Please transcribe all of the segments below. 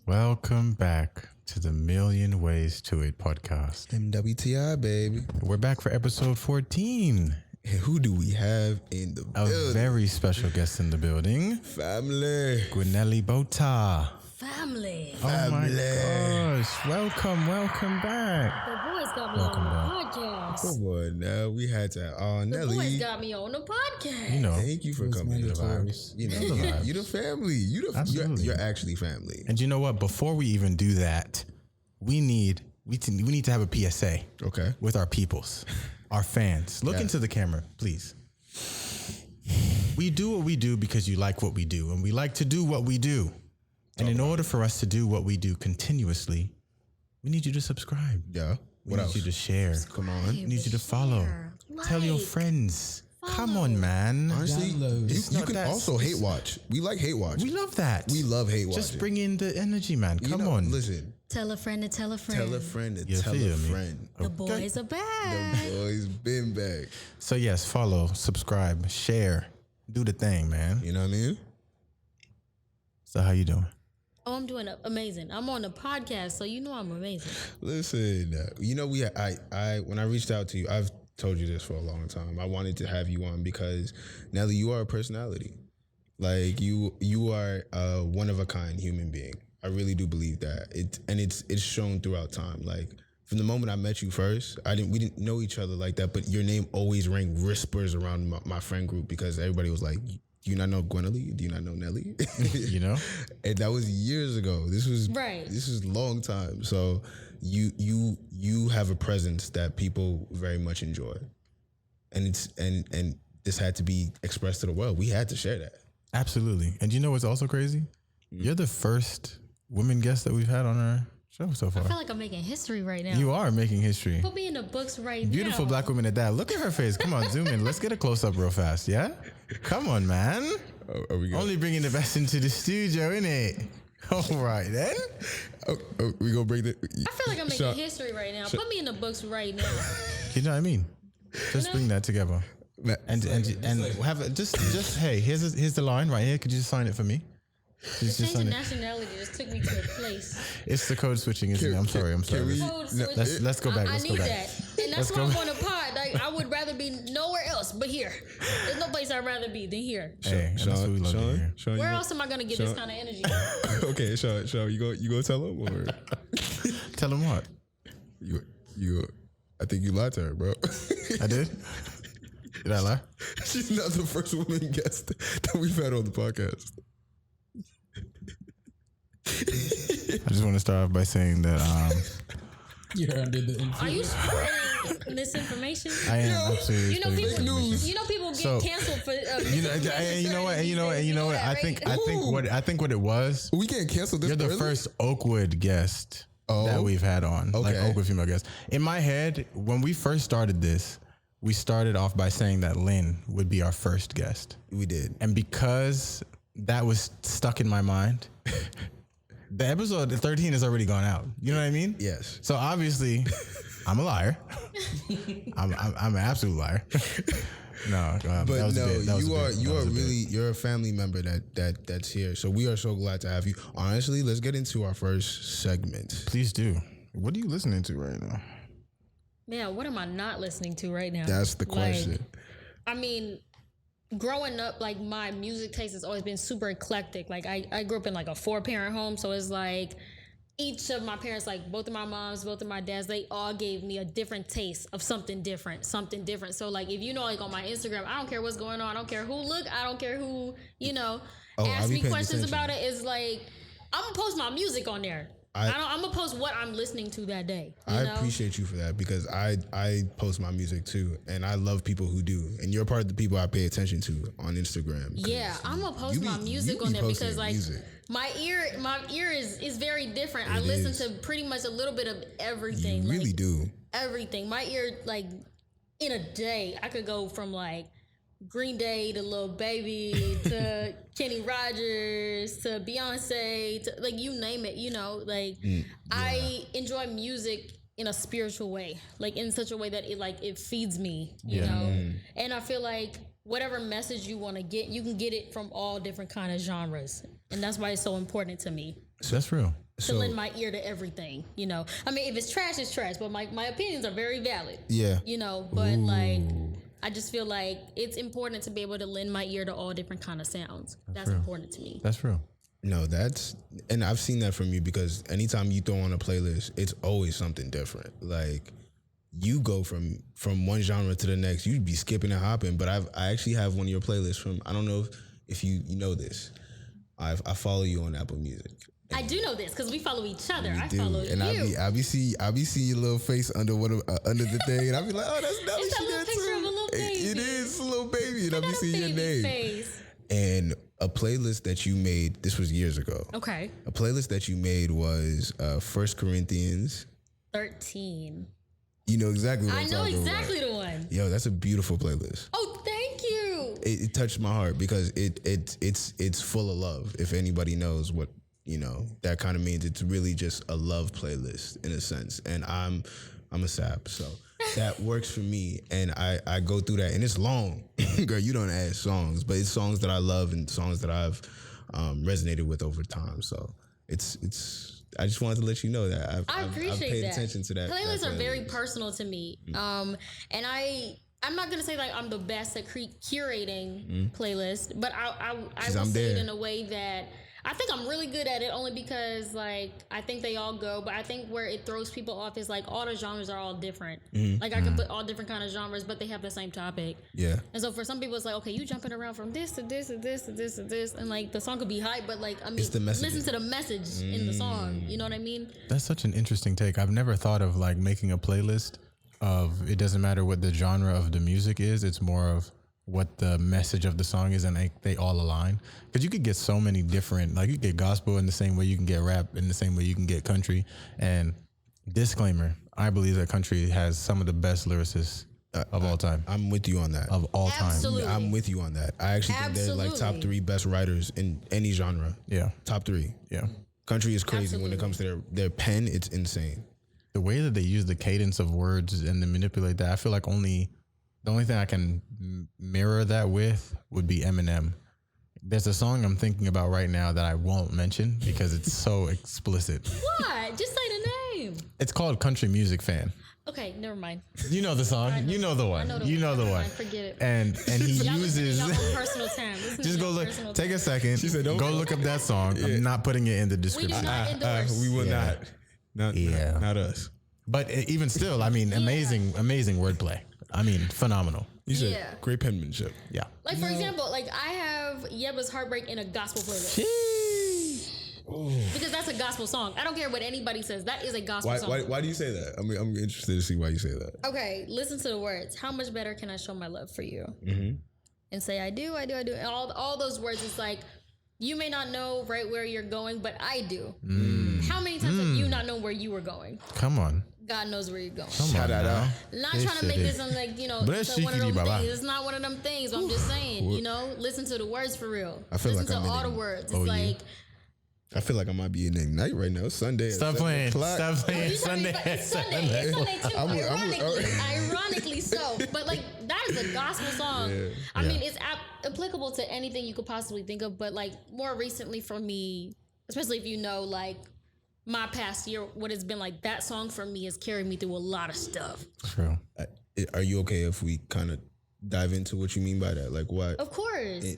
Welcome back to the Million Ways to It podcast. MWTI, baby. We're back for episode 14. And who do we have in the building? A very special guest in the building. Family. Gwinelly, Botá. Family. Oh my gosh. Welcome back. The boys got me on the podcast. Come on now. We had to, Nelly. The boys got me on the podcast. You know. Thank you for coming to the vibes. You know, you the family. You're actually family. And you know what? Before we even do that, we need to have a PSA. Okay. With our peoples, our fans. Look into the camera, please. We do what we do because you like what we do, and we like to do what we do. And in order for us to do what we do continuously, we need you to subscribe. Yeah. We need you to share. Come on. We need you to follow. Tell your friends. Come on, man. Honestly, you can also hate watch. We like hate watch. We love that. We love hate watch. Just bring in the energy, man. Come on. Listen. Tell a friend to tell a friend. Tell a friend to You tell feel a me? friend. The boys are back. The boys been back. So yes, follow, subscribe, share, do the thing, man. You know what I mean? So how you doing? Oh, I'm doing amazing. I'm on the podcast, so you know I'm amazing. Listen, you know, I when I reached out to you, I've told you this for a long time. I wanted to have you on because Nelly, you are a personality. Like you are a one of a kind human being. I really do believe that. It's shown throughout time. Like from the moment I met you first, we didn't know each other like that, but your name always rang whispers around my friend group because everybody was like, do you not know Gwinnelly? Do you not know Nelly? You know? And that was years ago. This was a long time. So you have a presence that people very much enjoy. And this had to be expressed to the world. We had to share that. Absolutely. And you know what's also crazy? You're the first woman guest that we've had on our show so far. I feel like I'm making history right now. You are making history. Put me in the books right now. Beautiful black woman at that. Look at her face. Come on, zoom in. Let's get a close up real fast. Yeah? Come on, man. Are we only bringing the best into the studio, innit? All right, then. We gonna bring the. I feel like I'm making history right now. Put me in the books right now. You know what I mean? Just bring that together. And have it just hey, here's the line right here. Could you just sign it for me? Just change the nationality just took me to a place. It's the code switching, isn't it? I'm sorry. Let's go back. I need that. And that's why I'm on a pod. Like I would rather be nowhere else but here. There's no place I'd rather be than here. Hey, Sean, where else am I gonna get this kind of energy? Okay, Sean, you go tell him or tell him what? You I think you lied to her, bro. I did? Did I lie? She's not the first woman guest that we've had on the podcast. I just want to start off by saying that you're under the influence. Are you spreading misinformation? I am absolutely. You know people get canceled for. You know what? I think what it was. We can't cancel this. You're the first Oakwood guest that we've had on, like Oakwood female guest. In my head, when we first started this, we started off by saying that Lynn would be our first guest. We did, and because that was stuck in my mind. The episode 13 has already gone out. You know what I mean? Yes. So obviously, I'm a liar. I'm an absolute liar. No, but you're a family member that's here. So we are so glad to have you. Honestly, let's get into our first segment. Please do. What are you listening to right now? Yeah, what am I not listening to right now? That's the question. I mean, growing up, like my music taste has always been super eclectic. Like I grew up in like a 4-parent home, so it's like each of my parents, like both of my moms, both of my dads, they all gave me a different taste of something different. So like if you know, like on my Instagram, I don't care what's going on, I don't care who look, I don't care who, ask me questions about it. It's like I'm gonna post my music on there. I'm gonna post what I'm listening to that day. I appreciate you for that because I post my music too, and I love people who do. And you're part of the people I pay attention to on Instagram. Yeah, I'm gonna post my music on there because like my ear is very different. I listen to pretty much a little bit of everything. You really do everything. My ear, like in a day, I could go from like Green Day to Lil Baby to Kenny Rogers to Beyonce to like you name it, I enjoy music in a spiritual way, like in such a way that it feeds me, you know. And I feel like whatever message you want to get, you can get it from all different kind of genres, and that's why it's so important to me That's real. to lend my ear to everything. You know, I mean, if it's trash, it's trash, but my opinions are very valid. Yeah. You know, but like, I just feel like it's important to be able to lend my ear to all different kind of sounds. That's important to me. That's real. No, and I've seen that from you because anytime you throw on a playlist, it's always something different. Like you go from one genre to the next, you'd be skipping and hopping. But I actually have one of your playlists from, I don't know if you know this. I follow you on Apple Music. I do know this because we follow each other. I do. follow and you. I be seeing your little face under under the thing, and I be like, oh, that's Nelly. It's that little picture of a little baby. It is a little baby, and I be seeing your name. Face. And a playlist that you made, this was years ago. Okay. A playlist that you made was 1 Corinthians 13. You know exactly what I'm talking about. I know exactly the one. Yo, that's a beautiful playlist. Oh, thank you. It touched my heart because it's full of love. If anybody knows what, you know, that kind of means, it's really just a love playlist in a sense. And I'm a sap, so that works for me. And I go through that, and it's long. Girl, you don't add songs, but it's songs that I love and songs that I've resonated with over time. So it's. I just wanted to let you know that I appreciate I've paid that. attention to that. Playlists are very personal to me. And I'm not gonna say like I'm the best at curating playlists, but I will say it in a way that I think I'm really good at it, only because like I think they all go, but I think where it throws people off is like all the genres are all different. Like I can put all different kind of genres, but they have the same topic. Yeah. And so for some people, it's like, okay, you jumping around from this to this to this to this to this, and like the song could be hype, but like I mean, it's the listen to the message in the song. You know what I mean? That's such an interesting take. I've never thought of like making a playlist of, it doesn't matter what the genre of the music is, it's more of what the message of the song is, and they all align. Because you could get so many different, like you could get gospel in the same way you can get rap, in the same way you can get country. And disclaimer, I believe that country has some of the best lyricists of all time. I'm with you on that. Of all Absolutely. time. I'm with you on that. I actually think they're like top 3 best writers in any genre. Yeah. Top 3. Yeah. Country is crazy when it comes to their pen. It's insane. The way that they use the cadence of words and then manipulate that, I feel like the only thing I can mirror that with would be Eminem. There's a song I'm thinking about right now that I won't mention because it's so explicit. What? Just say the name. It's called Country Music Fan. Okay, never mind. You know the song. You know the one. You know the one. Forget it. And he uses. Y'all on personal time. Just go look. Take a second. She said, "Go look up that song." Yeah. I'm not putting it in the description. We do not endorse. We will not. Not us. But even still, I mean, amazing wordplay. I mean, phenomenal. You said great penmanship. Yeah. Like for example, like I have Yeba's Heartbreak in a gospel playlist. Because that's a gospel song. I don't care what anybody says. That is a gospel song. Why do you say that? I mean, I'm interested to see why you say that. Okay, listen to the words. How much better can I show my love for you? And say I do. And all those words. It's like you may not know right where you're going, but I do. How many times have you not known where you were going? Come on. God knows where you're going. Shout out. Not trying to make this like, you know, it's one of them things. It's not one of them things. But I'm just saying, you know, listen to the words for real. I feel listen like to all the words. It's like. I feel like I might be in Ignite right now. Sunday. Stop playing. Stop playing. Sunday. It's Sunday too. Ironically so. But like that is a gospel song. I mean, it's applicable to anything you could possibly think of. But like more recently for me, especially if you know like my past year, what it's been like, that song for me has carried me through a lot of stuff. True. Are you okay if we kind of dive into what you mean by that? Like what? Of course.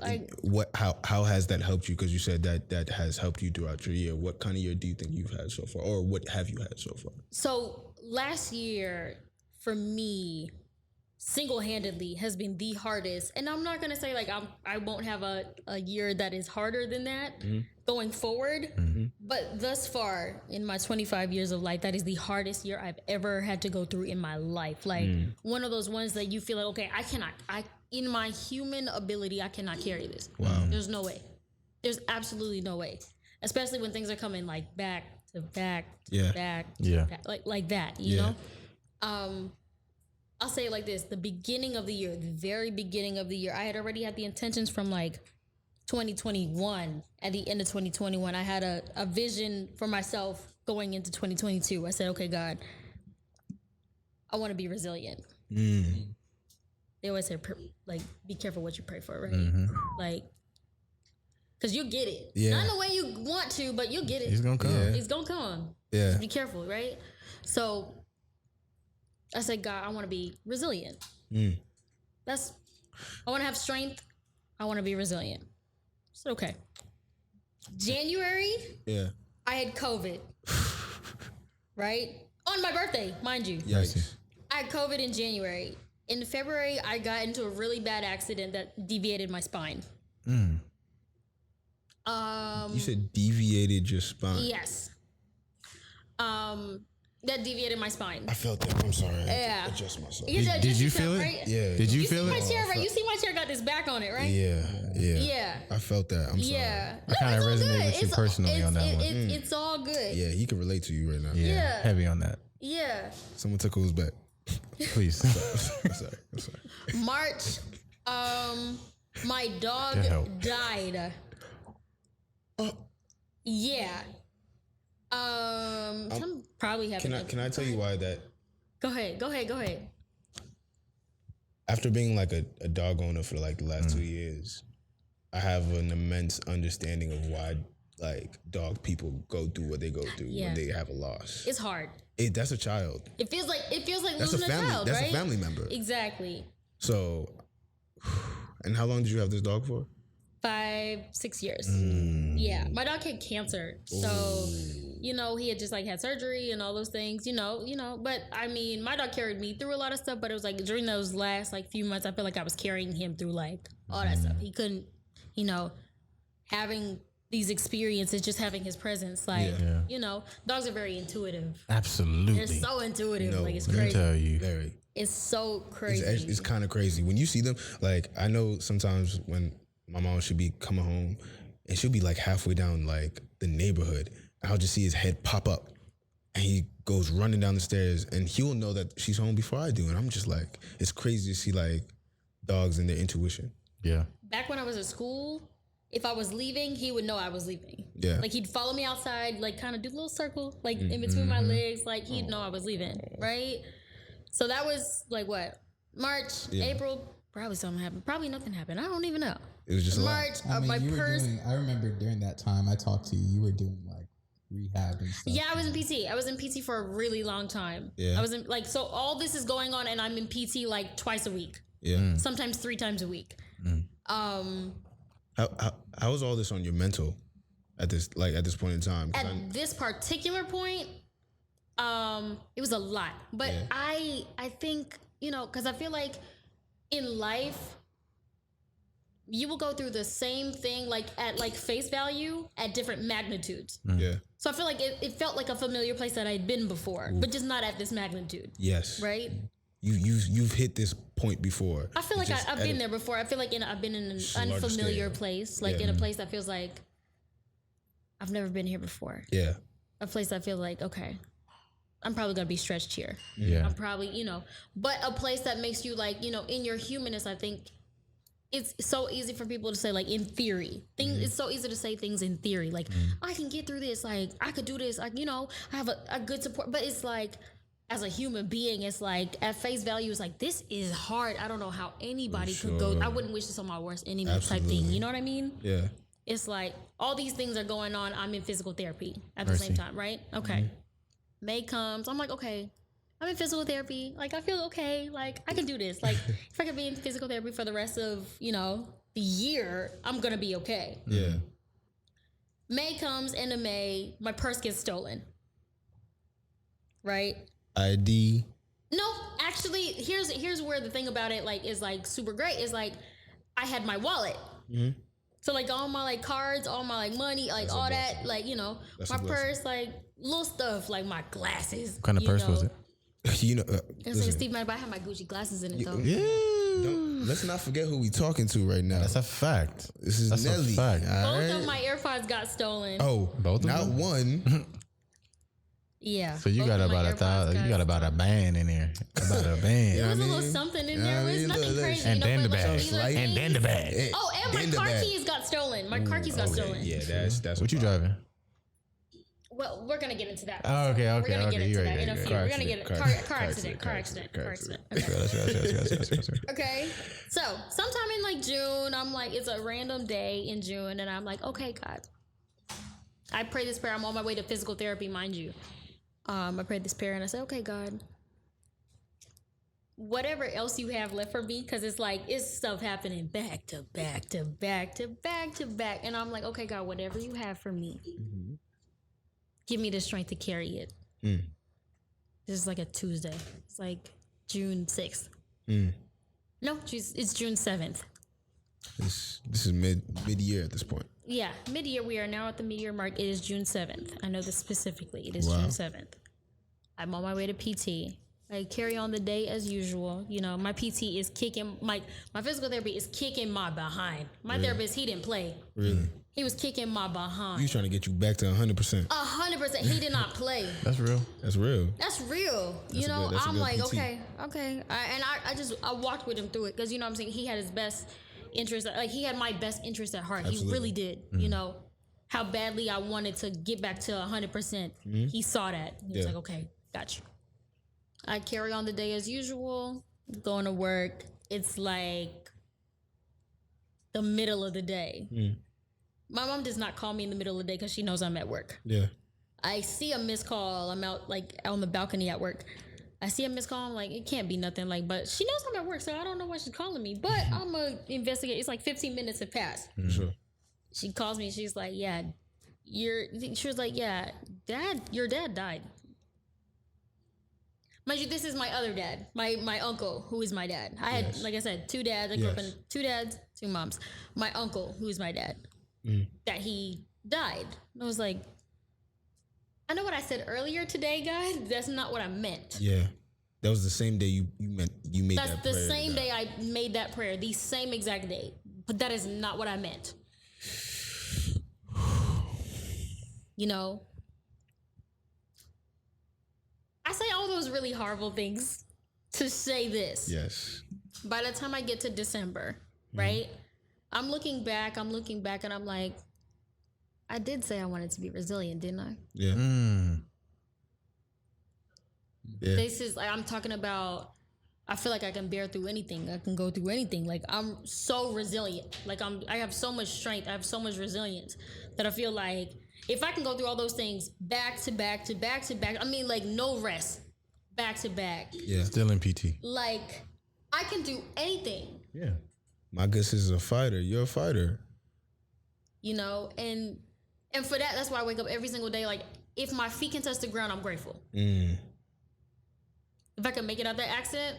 How has that helped you? Because you said that has helped you throughout your year. What kind of year do you think you've had so far, or what have you had so far? So last year for me, single-handedly has been the hardest, and I'm not gonna say like I won't have a year that is harder than that going forward, but thus far in my 25 years of life, that is the hardest year I've ever had to go through in my life. Like one of those ones that you feel like, okay, I in my human ability, I cannot carry this. Wow. There's no way. There's absolutely no way, especially when things are coming like back to back to back, like that, you know. I'll say it like this: the beginning of the year, the very beginning of the year, I had already had the intentions from like 2021. At the end of 2021, I had a vision for myself going into 2022. I said, okay, God, I want to be resilient. they always say like be careful what you pray for, right? Like, cause you'll get it. Yeah. Not in the way you want to, but you'll get it. He's gonna come. Yeah. It's gonna come. Yeah. Just be careful, right? So I said, God, I want to be resilient. I want to have strength. I want to be resilient. So okay. January, I had COVID. Right? On my birthday, mind you. Yikes. I had COVID in January. In February, I got into a really bad accident that deviated my spine. You said deviated your spine. Yes. That deviated my spine. I felt that. I'm sorry. Yeah. Adjust myself. Did you feel it? Right? Yeah. Did you You see feel my it? chair, right? You see my chair got this back on it, right? Yeah. Yeah. I felt that. I'm sorry. Yeah. I kinda it's all resonate good. with you personally on that one. It's all good. Yeah, he can relate to you right now. Yeah. Heavy on that. Yeah. Someone took who's back. Please. I'm sorry. March, my dog Good help. died. Yeah. I'm probably having. Can I tell you why that? Go ahead. After being like a dog owner for like the last 2 years, I have an immense understanding of why like dog people go through what they go through when they have a loss. It's hard. That's a child. It feels like That's losing a family. child, That's right? a family member. Exactly. So, and how long did you have this dog for? 5-6 years. Yeah, my dog had cancer, so he had just like had surgery and all those things. But I mean, my dog carried me through a lot of stuff. But it was like during those last like few months, I feel like I was carrying him through like all that stuff. He couldn't, having these experiences, just having his presence. Like, dogs are very intuitive. Absolutely. They're so intuitive. No, like it's Let me crazy. tell you. Very. It's so crazy. It's kind of crazy when you see them. Like I know sometimes when my mom should be coming home and she'll be like halfway down like the neighborhood. I'll just see his head pop up and he goes running down the stairs and he'll know that she's home before I do. And I'm just like, it's crazy to see like dogs and their intuition. Yeah. Back when I was at school, if I was leaving, he would know I was leaving. Yeah. Like he'd follow me outside, like kind of do a little circle, like in between my legs, like he'd know I was leaving, right? So that was like what? March, April, probably something happened. Probably nothing happened. I don't even know. It was just March, I mean, my you were purse. I remember during that time I talked to you. You were doing like rehab and stuff. Yeah, I was in PT. I was in PT for a really long time. Yeah. I was in so all this is going on, and I'm in PT like twice a week. Yeah. Sometimes 3 times a week. How was all this on your mental at this point in time? At this particular point, it was a lot. But I think, because I feel like in life, you will go through the same thing like at like face value at different magnitudes. Yeah. So I feel like it felt like a familiar place that I'd been before, but just not at this magnitude. Yes. Right? You've hit this point before. I feel like I've been there before. I feel like I've been in an larger unfamiliar scale. place, like in a place that feels like I've never been here before. Yeah. A place that feels like, okay, I'm probably gonna be stretched here. Yeah. I'm probably, but a place that makes you like, in your humanness, I think it's so easy for people to say like in theory. It's so easy to say things in theory. Like, I can get through this, like I could do this, like, I have a good support. But it's like as a human being, it's like at face value, it's like this is hard. I don't know how anybody could go. I wouldn't wish this on my worst enemy type thing. You know what I mean? Yeah. It's like all these things are going on. I'm in physical therapy at the same time, right? Okay. May comes. I'm like, okay, I'm in physical therapy. Like, I feel okay. Like, I can do this. Like, if I could be in physical therapy for the rest of, the year, I'm going to be okay. Yeah. May comes, end of May, my purse gets stolen. Right? ID. No, actually, here's where the thing about it, like, is, like, super great. Is, like, I had my wallet. So, like, all my, like, cards, all my, like, money, like, all that, like, That's my a blessing. purse, like, little stuff, like, my glasses. What kind of purse was it? It's like Listen, Steve Madden, but I have my Gucci glasses in it, though. let's not forget who we talking to right now. That's a fact. This is That's Nelly. a fact. all Both right? of my AirPods got stolen. Oh, Both of not them? one. Yeah. So you both got of my about AirPods 1,000. You got about a band in there. About a band. There was I a little mean? something in Yeah, there. I It was mean, nothing look, crazy. And then the but, like, bag. these are And then the things- bag. Oh, and my Then the car bag. keys got stolen. My car keys got stolen. Yeah, that's What you driving? Well, we're gonna get into that. Oh, okay. We're gonna get into You're that right, in a you're few. right. We're gonna get car accident. Okay. So sometime in like June, I'm like, it's a random day in June, and I'm like, okay, God. I pray this prayer. I'm on my way to physical therapy, mind you. I prayed this prayer, and I said, okay, God. Whatever else you have left for me, because it's like it's stuff happening back to back to back to back to back, and I'm like, okay, God, whatever you have for me, give me the strength to carry it. This is like a Tuesday. It's like June 6th. No, it's June 7th. This is mid-year at this point. Yeah, mid-year. We are now at the mid-year mark. It is June 7th. I know this specifically. It is June 7th. I'm on my way to PT. I carry on the day as usual. You know, my PT is kicking, my physical therapy is kicking my behind. My therapist, he didn't play. Really? He was kicking my behind. He was trying to get you back to 100%. 100%. He did not play. That's real. That's real. That's real. That's you know, that's I'm like, PT. okay. I walked with him through it because, you know what I'm saying? He had his best interest. Like, he had my best interest at heart. Absolutely. He really did. You know, how badly I wanted to get back to 100%. He saw that. He was like, okay, got you. I carry on the day as usual, going to work. It's like the middle of the day. My mom does not call me in the middle of the day because she knows I'm at work. Yeah. I see a missed call. I'm out like on the balcony at work. I see a missed call. I'm like, it can't be nothing. Like, but she knows I'm at work, so I don't know why she's calling me. But I'm gonna investigate. It's like 15 minutes have passed. Sure. She calls me. She's like, yeah, she was like, yeah, your dad died. Mind you, this is my other dad, my uncle, who is my dad. I had, like I said, two dads. I grew up in two dads, two moms. My uncle, who is my dad, that he died. I was like, I know what I said earlier today, guys. That's not what I meant. Yeah. That was the same day you made That's that the prayer. same day I made that prayer, the same exact day. But that is not what I meant. You know? I say all those really horrible things to say this. Yes. By the time I get to December, right? I'm looking back, and I'm like, I did say I wanted to be resilient, didn't I? Yeah. Yeah. This is like, I'm talking about, I feel like I can bear through anything. I can go through anything. Like, I'm so resilient. Like, I have so much strength. I have so much resilience that I feel like if I can go through all those things back to back to back to back, I mean, like, no rest, back to back. Yeah. Still in PT. Like, I can do anything. Yeah. My guess is a fighter. You're a fighter. You know, and for that, that's why I wake up every single day. Like, if my feet can touch the ground, I'm grateful. If I can make it out that accident,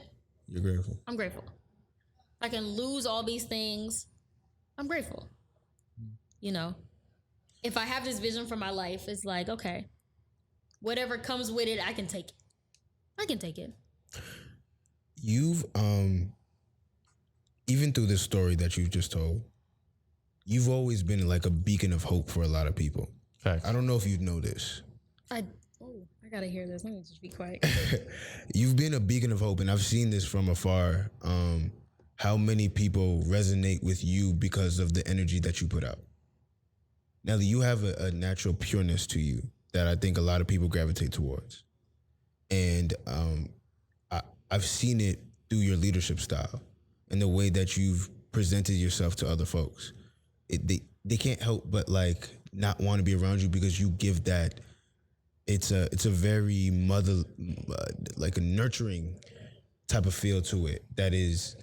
You're grateful. I'm grateful. If I can lose all these things, I'm grateful. You know, if I have this vision for my life, it's like, okay, whatever comes with it, I can take it. I can take it. You've even through this story that you've just told, you've always been like a beacon of hope for a lot of people. Facts. I don't know if you know this. I gotta hear this. Let me just be quiet. You've been a beacon of hope, and I've seen this from afar. How many people resonate with you because of the energy that you put out. Nelly, you have a natural pureness to you that I think a lot of people gravitate towards. And I've seen it through your leadership style and the way that you've presented yourself to other folks. They can't help but like not want to be around you because you give that. It's a very like a nurturing type of feel to it that is.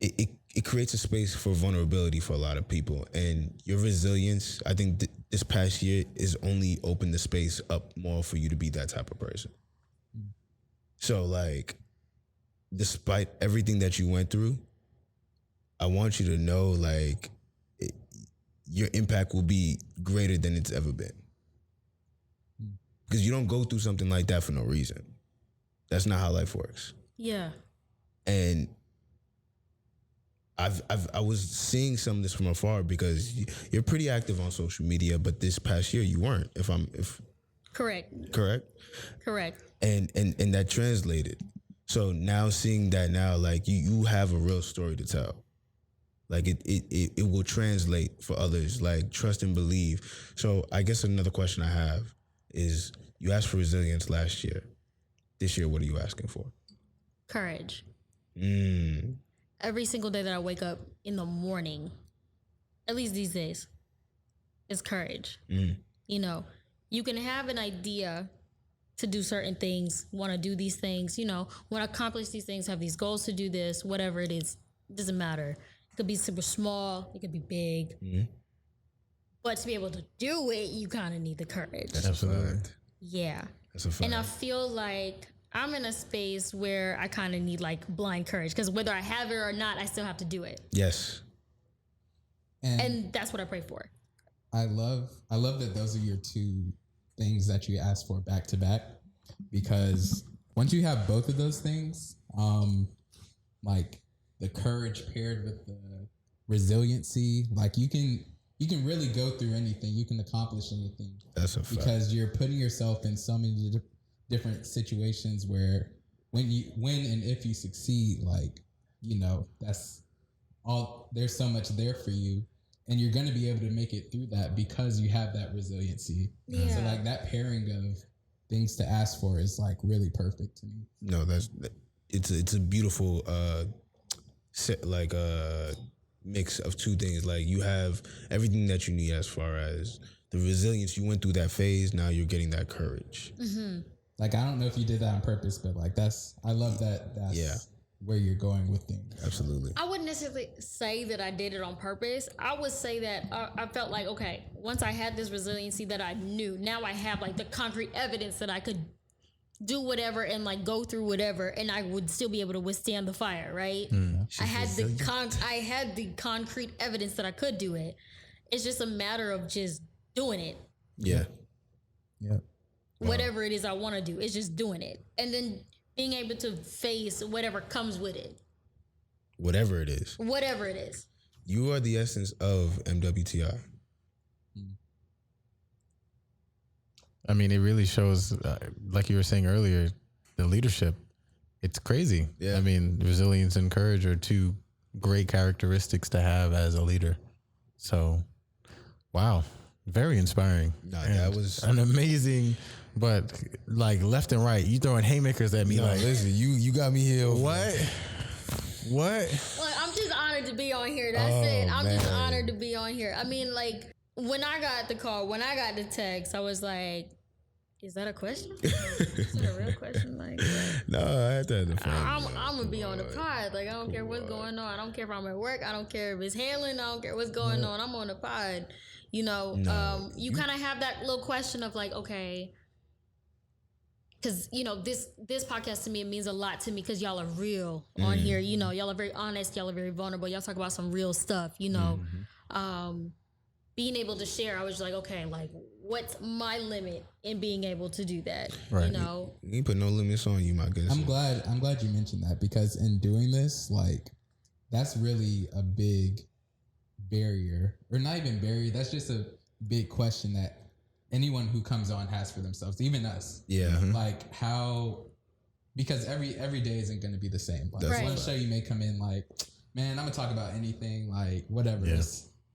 It creates a space for vulnerability for a lot of people, and your resilience, I think this past year is only opened the space up more for you to be that type of person. So like, despite everything that you went through, I want you to know like your impact will be greater than it's ever been. Because you don't go through something like that for no reason. That's not how life works. Yeah. And I was seeing some of this from afar because you're pretty active on social media, but this past year you weren't. Correct. And that translated. So now seeing that now, like you have a real story to tell. Like it will translate for others. Like trust and believe. So I guess another question I have is, you asked for resilience last year. This year, what are you asking for? Courage. Mm. Every single day that I wake up in the morning, at least these days, is courage. You know, you can have an idea to do certain things, want to do these things, you know, want to accomplish these things, have these goals to do this, whatever it is, it doesn't matter. It could be super small, it could be big. But to be able to do it, you kind of need the courage. That's absolutely. A fact. Yeah. That's a fact. And I feel like I'm in a space where I kind of need like blind courage, because whether I have it or not, I still have to do it. Yes. And that's what I pray for. I love that those are your two things that you asked for back to back, because once you have both of those things, like the courage paired with the resiliency, like you can really go through anything, you can accomplish anything. That's a fact. Because you're putting yourself in so many different situations where when and if you succeed, like, you know, that's all, there's so much there for you. And you're going to be able to make it through that because you have that resiliency. Yeah. So like that pairing of things to ask for is like really perfect to me. No, it's a beautiful mix of two things. Like you have everything that you need as far as the resilience. You went through that phase. Now you're getting that courage. Like, I don't know if you did that on purpose, but like I love that. That's where you're going with things. Absolutely. I wouldn't necessarily say that I did it on purpose. I would say that I felt like, okay, once I had this resiliency that I knew, now I have like the concrete evidence that I could do whatever and like go through whatever, and I would still be able to withstand the fire, right? I had the concrete evidence that I could do it. It's just a matter of just doing it. Yeah. Yeah. Whatever it is I want to do, it's just doing it. And then being able to face whatever comes with it. Whatever it is. Whatever it is. You are the essence of MWTI. I mean, it really shows, like you were saying earlier, the leadership. It's crazy. Yeah. I mean, resilience and courage are two great characteristics to have as a leader. So, wow. Very inspiring. Nah, that was an amazing, but like left and right, you throwing haymakers at me. No, like, listen, you got me here. What? Like, I'm just honored to be on here. That's it. I'm just honored to be on here. I mean, like, when I got the call, when I got the text, I was like, is that a question? Is that a real question? Like, no, I had to. I'm gonna be on the pod. Like, I don't care what's going on. I don't care if I'm at work. I don't care if it's hailing. I don't care what's going on. I'm on the pod. You know, you kind of have that little question of like, okay, because, you know, this podcast to me, it means a lot to me because y'all are real on here. You know, y'all are very honest. Y'all are very vulnerable. Y'all talk about some real stuff, you know. Being able to share, I was like, okay, like, what's my limit in being able to do that? Right. You know, you put no limits on you, my good. I'm glad you mentioned that, because in doing this, like, that's really a big barrier, or not even barrier. That's just a big question that anyone who comes on has for themselves, even us. Yeah. Like, how, because every day isn't going to be the same. Like, Right. One show you may come in like, man, I'm gonna talk about anything, like whatever. Yeah.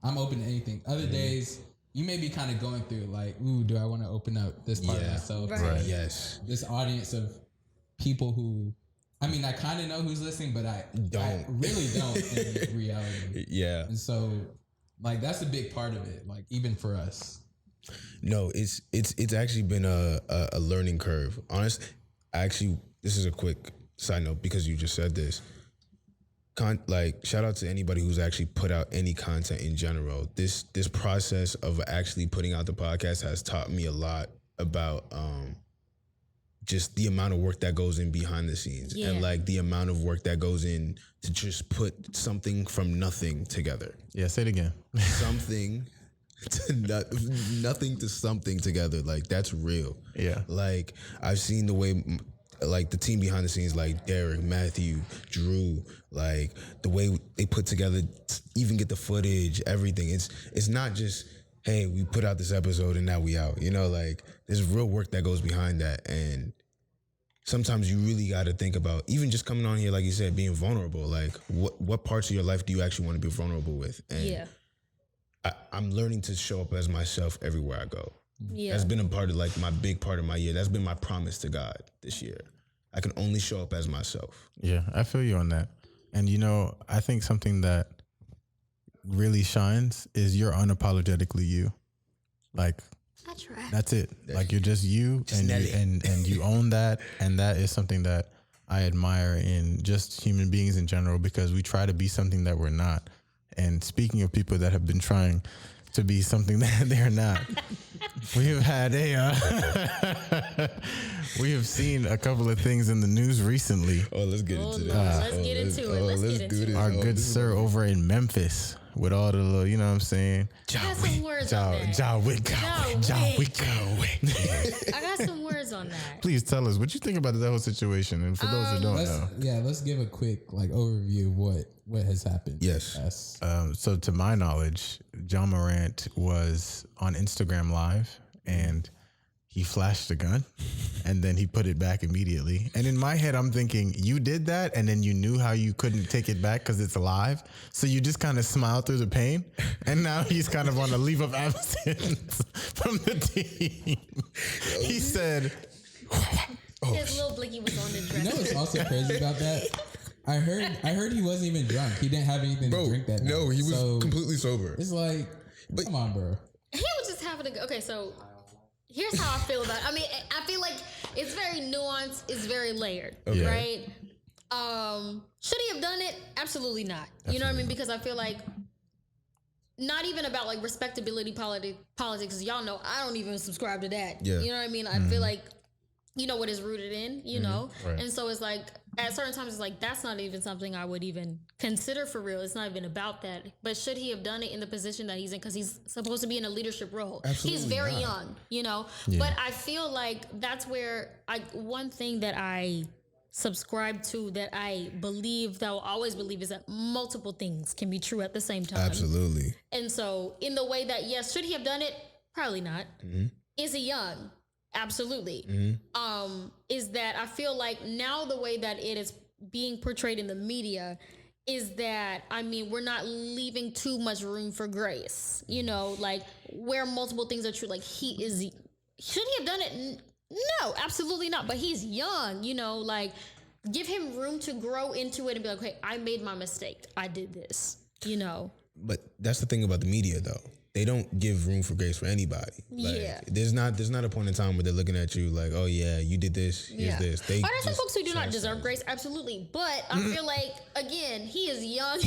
I'm open to anything. Other days, you may be kind of going through like, ooh, do I want to open up this part of myself? Right. Yes. This audience of people who, I mean, I kind of know who's listening, but I really don't in reality. Yeah. And so, like, that's a big part of it. Like, even for us. No, it's actually been a learning curve. Actually, this is a quick side note because you just said this. Shout out to anybody who's actually put out any content in general. This process of actually putting out the podcast has taught me a lot about just the amount of work that goes in behind the scenes, and like the amount of work that goes in to just put something from nothing together. Yeah, say it again. Something to nothing to something together. Like, that's real. Yeah. Like, I've seen the way, like, the team behind the scenes, like Derek, Matthew, Drew, like the way they put together, even get the footage, everything. It's not just, hey, we put out this episode and now we out. You know, like, there's real work that goes behind that. And sometimes you really got to think about, even just coming on here, like you said, being vulnerable. Like, what parts of your life do you actually want to be vulnerable with? And I'm learning to show up as myself everywhere I go. Yeah. That's been a part of, like, my big part of my year. That's been my promise to God this year. I can only show up as myself. Yeah, I feel you on that. And, you know, I think something that really shines is you're unapologetically you. Like, that's it. Like, you're just you, and you own that. And that is something that I admire in just human beings in general, because we try to be something that we're not. And speaking of people that have been trying to be something that they're not, we have had we have seen a couple of things in the news recently. Oh, let's get into this. Let's get into it. Let's get into it. Our good sir over in Memphis with all the little, you know what I'm saying? I got some words on that. Wick. I got some words on that. Please tell us what you think about the whole situation. And for those who don't know. Yeah, let's give a quick overview of what has happened. Yes. So to my knowledge, John Morant was on Instagram Live and he flashed a gun and then he put it back immediately. And in my head, I'm thinking, you did that and then you knew how you couldn't take it back because it's live. So you just kind of smiled through the pain. And now he's kind of on a leave of absence from the team. He said, his little blicky was on the dress. You know what's also crazy about that? I heard he wasn't even drunk. He didn't have anything to drink that night. No, he was completely sober. It's like, come on, bro. He was just having a go. Okay, so here's how I feel about it. I mean, I feel like it's very nuanced. It's very layered, right? Should he have done it? Absolutely not. Absolutely. You know what I mean? Because I feel like not even about like respectability politics. Y'all know I don't even subscribe to that. Yeah. You know what I mean? I feel like, you know what is rooted in, you know? Right. And so it's like, at certain times, it's like, that's not even something I would even consider for real. It's not even about that. But should he have done it in the position that he's in? Because he's supposed to be in a leadership role. Absolutely he's very young, you know? Yeah. But I feel like that's where one thing that I subscribe to, that I believe, that I will always believe, is that multiple things can be true at the same time. Absolutely. And so in the way that, yes, should he have done it? Probably not. Mm-hmm. Is he young? Absolutely. Mm-hmm. Is that I feel like now the way that it is being portrayed in the media is that, I mean, we're not leaving too much room for grace, you know, like where multiple things are true. Like should he have done it? No, absolutely not. But he's young, you know, like give him room to grow into it and be like, okay, I made my mistake. I did this, you know. But that's the thing about the media, though. They don't give room for grace for anybody. Like, there's not a point in time where they're looking at you like, oh yeah, you did this, here's this. Are there some folks who do not deserve grace? Absolutely. But I feel like, again, he is young.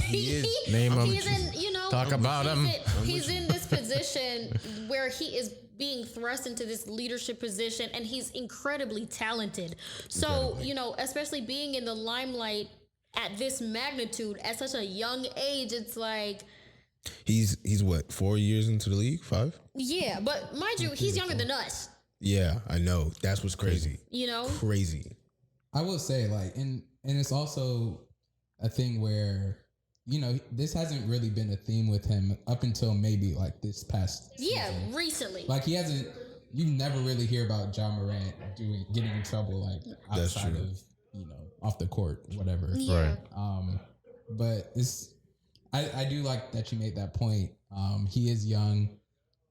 Name him. He's in, you know, talk about him. He's in this position where he is being thrust into this leadership position, and he's incredibly talented. So, you know, especially being in the limelight at this magnitude at such a young age, it's like, He's what, 4 years into the league? 5? Yeah, but mind you, he's younger than us. Yeah, I know. That's what's crazy. You know? Crazy. I will say, like, and it's also a thing where, you know, this hasn't really been a theme with him up until maybe like this past season. Recently. Like you never really hear about John Morant getting in trouble like outside of, you know, off the court, whatever. Yeah. Right. But I do like that you made that point. He is young.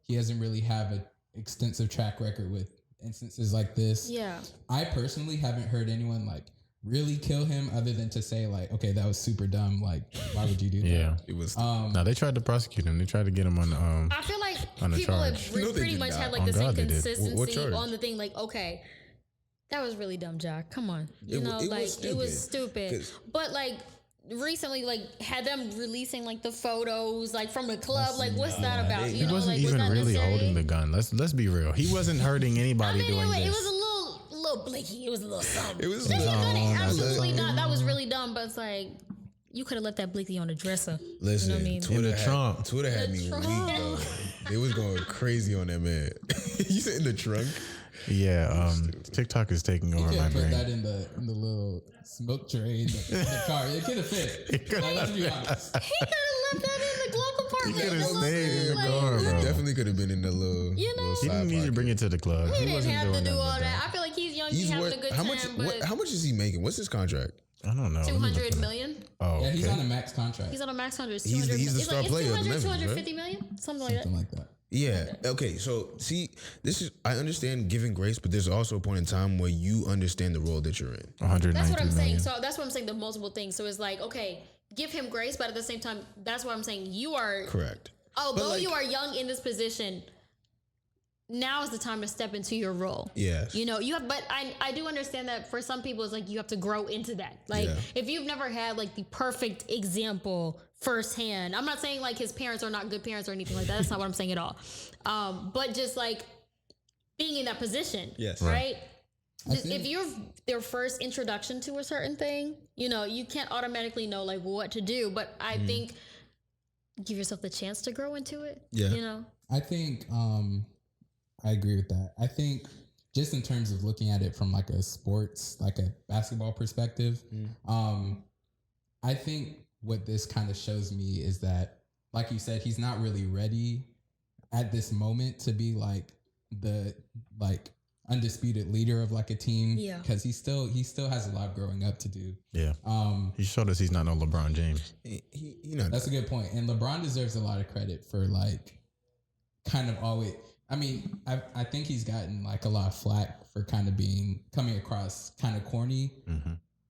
He doesn't really have an extensive track record with instances like this. Yeah. I personally haven't heard anyone like really kill him other than to say like, okay, that was super dumb. Like, why would you do that? Yeah. It was. No, they tried to prosecute him. They tried to get him on. I feel like people have pretty much had like the same consistency on the thing. Like, okay, that was really dumb, Jack. Come on. You know, it was stupid. But like, recently, like, had them releasing like the photos like from the club. Like, what's that about? He wasn't even really holding the gun. Let's be real. He wasn't hurting anybody doing this. It was a little blicky. It was a little something. It was absolutely not. That was really dumb. But it's like, you could have left that blicky on the dresser. Listen, you know what I mean? Twitter had me weak, though. They was going crazy on that man. You said in the trunk. Yeah, TikTok is taking over my brain. Put that in the little smoke tray in the car. It could have fit. Let's be honest. He could have left that in the glove compartment. He could have stayed in the car, bro. Definitely could have been in the little. You know, he didn't need to bring it to the club. He didn't have to do all that. I feel like he's young. He having a good how time. much? But How much is he making? What's his contract? I don't know. 200 million. Oh, Yeah, he's okay. on a max contract. He's on a max 100. He's the star player of the Memphis, 250 million, something like that. Something like that. Yeah. Okay. So see, this is I understand giving grace, but there's also a point in time where you understand the role that you're in. 193 That's what I'm saying. million. So that's what I'm saying. The multiple things. So it's like, okay, give him grace, but at the same time, that's what I'm saying. You are Correct. although you are young in this position. Now is the time to step into your role. Yes. You know, you have, but I do understand that for some people, it's like you have to grow into that. Like, if you've never had like the perfect example firsthand, I'm not saying like his parents are not good parents or anything like that. That's not what I'm saying at all. But just like being in that position. Yes. Right. If you're their first introduction to a certain thing, you know, you can't automatically know like what to do. But I think give yourself the chance to grow into it. Yeah. You know, I think I agree with that. I think just in terms of looking at it from like a sports, like a basketball perspective, I think what this kind of shows me is that, like you said, he's not really ready at this moment to be like the undisputed leader of like a team. Yeah. Because he still has a lot growing up to do. Yeah. He showed us he's not no LeBron James. You know, That's a good point. And LeBron deserves a lot of credit for like kind of always. I mean, I think he's gotten like a lot of flack for kind of coming across kind of corny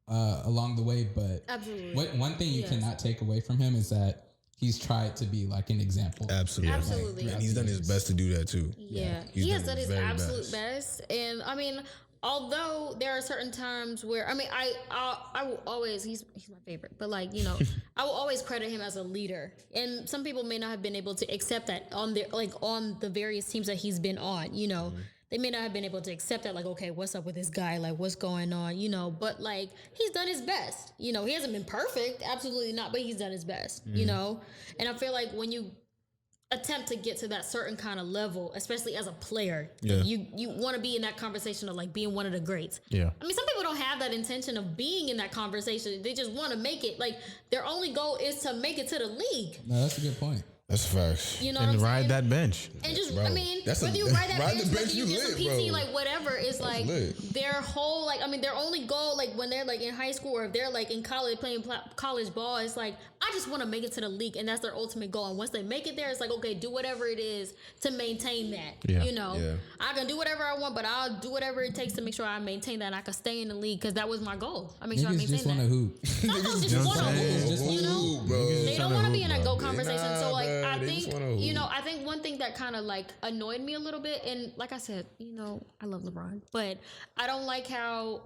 along the way. But absolutely. one thing you cannot take away from him is that he's tried to be like an example. absolutely. Absolutely. And he's done his best to do that too. Yeah, He's he has done done his very absolute best. And I mean, although there are certain times where I mean, I will always he's my favorite, but like you know, I will always credit him as a leader. And some people may not have been able to accept that on the various teams that he's been on. You know, they may not have been able to accept that. Like, okay, what's up with this guy? Like, what's going on? You know, but like he's done his best. You know, he hasn't been perfect, absolutely not, but he's done his best. You know, and I feel like when you attempt to get to that certain kind of level, especially as a player, you want to be in that conversation of like being one of the greats. Yeah. I mean, some people don't have that intention of being in that conversation. They just want to make it. Like their only goal is to make it to the league. No, that's a good point. That's facts. You know, And what I'm ride saying? that bench. And just, Bro, I mean, that's whether a- you ride that ride bench, the whether bench, you you get some lit, PT, bro. like whatever, is like lit. their whole, like, I mean, their only goal, like when they're like in high school or if they're like in college playing college ball, it's like, I just want to make it to the league. And that's their ultimate goal. And once they make it there, it's like, okay, do whatever it is to maintain that. Yeah. You know, Yeah. I can do whatever I want, but I'll do whatever it takes to make sure I maintain that and I can stay in the league because that was my goal. I make sure I Niggas maintain just want to that. hoop. Some folks just know want to what I'm saying? hoop, you know? Ooh, bro. They don't want to be in that bro. GOAT conversation. Nah, So like, bro, I they just think, wanna you know, hoop. I think one thing that kind of like annoyed me a little bit, and like I said, you know, I love LeBron, but I don't like how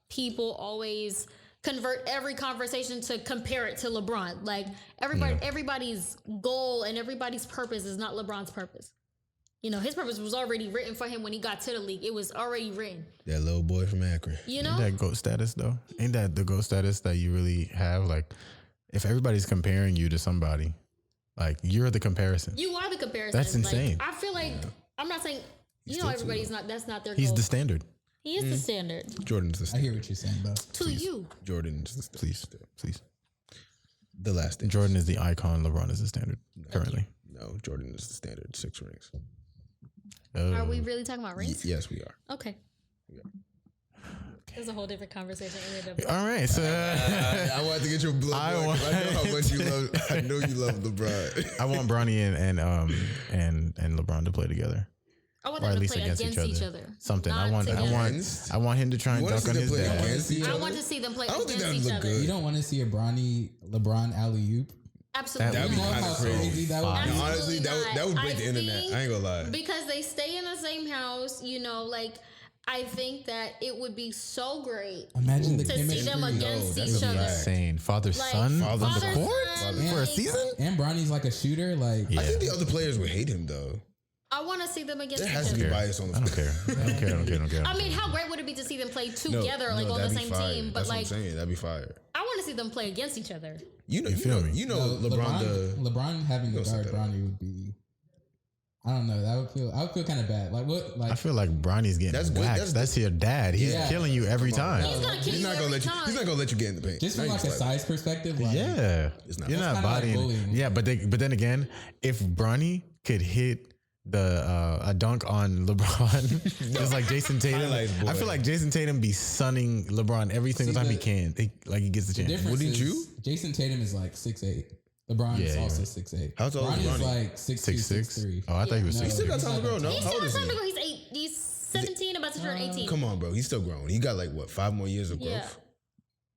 people always convert every conversation to compare it to LeBron. Like everybody's goal and everybody's purpose is not LeBron's purpose. You know, his purpose was already written for him when he got to the league. It was already written. That little boy from Akron. You know? Ain't that GOAT status though? Ain't that the GOAT status that you really have? Like, if everybody's comparing you to somebody, like you're the comparison. You are the comparison. That's insane. Like, I feel like I'm not saying you know everybody's not. That's not their He's goal. the standard. He is the standard Jordan's the I hear what you're saying, though. to you. Jordan's the Please. The last thing. Jordan is the icon. LeBron is the standard currently. No, Jordan is the standard. 6 rings. Are we really talking about rings? Yes, we are. Okay. It's a whole different conversation. All right, so I wanted to get your blood. I know how much you love. I know you love LeBron. I want Bronny and LeBron to play together, I want or them at to least play against each other. Something. I Not want together. him to try and You wanna dunk on see them his play dad. against each I other? want to see them play I don't think against that would each look other. good. You don't want to see a LeBron alley-oop? Absolutely. That'd be You know kind how of crazy. crazy that would be? Absolutely Honestly, that would not. break the internet. think I ain't gonna lie. Because they stay in the same house, you know, like I think that it would be so great Imagine the to see chemistry. them against that's each a other. fact. Insane. Father son Like, on the father, court son, for a like, season. And Bronny's like a shooter. Like, Yeah. I think the other players would hate him though. I want to see them against There each has to other. be bias on the I don't care. I don't care. I mean, how great would it be to see them play together, like on the that'd be same fire. team? But That's like, what I'm saying. That'd be fire. I want to see them play against each other. You feel me? LeBron. LeBron having to Go sit guard there. Bronny would be. I don't know. I would feel kind of bad. Like what? Like I feel like Bronny's getting That's good. waxed. That's That's your dad. He's Yeah. killing you every Come on. time. He's gonna kill He's you not gonna every let you. time. He's not gonna let you get in the paint. just from Now like you a slap. size perspective. Like, Yeah, It's not- you're That's not kinda like bodying. bullying. Yeah, but then again, if Bronny could hit a dunk on LeBron, just like Jason Tatum. Highlights, boy. I feel like Jason Tatum be sunning LeBron every single time he can. He gets the chance. Difference Wouldn't is you? Jason Tatum is like 6'8". LeBron is Yeah, also right. 6'8". How tall is Bronny is Bronny? like 6'2", 6'3". Oh, I thought he was No. He 6'6". still got time to grow. No, He's how still old is time to he? go. He's 17, about to turn 18. Come on, bro. He's still growing. He got like what, 5 more years of growth?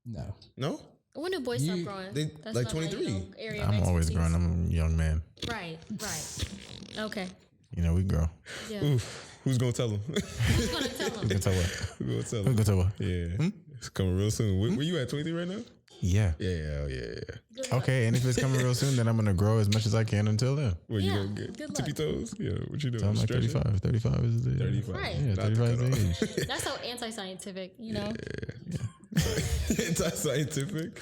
Yeah. No. No? When do boys stop growing? they- That's like not 23. area of I'm always expertise. growing. I'm a young man. Right. Okay. You know, we grow. Yeah. Oof. Who's gonna tell him? Who's gonna tell him? Who can tell what? Who's gonna tell Who him? can tell what? Yeah. It's coming real soon. Where you at, 23 right now? Yeah. Yeah. Good luck. Okay, and if it's coming real soon, then I'm gonna grow as much as I can until then. Where you Yeah, gonna get good tippy luck. toes? Yeah, what you doing? So I'm like Stretching? 35. 35 is the 35. Right. Yeah, Not the 35 is cutoff. the age. That's so anti-scientific, you know? Anti-scientific.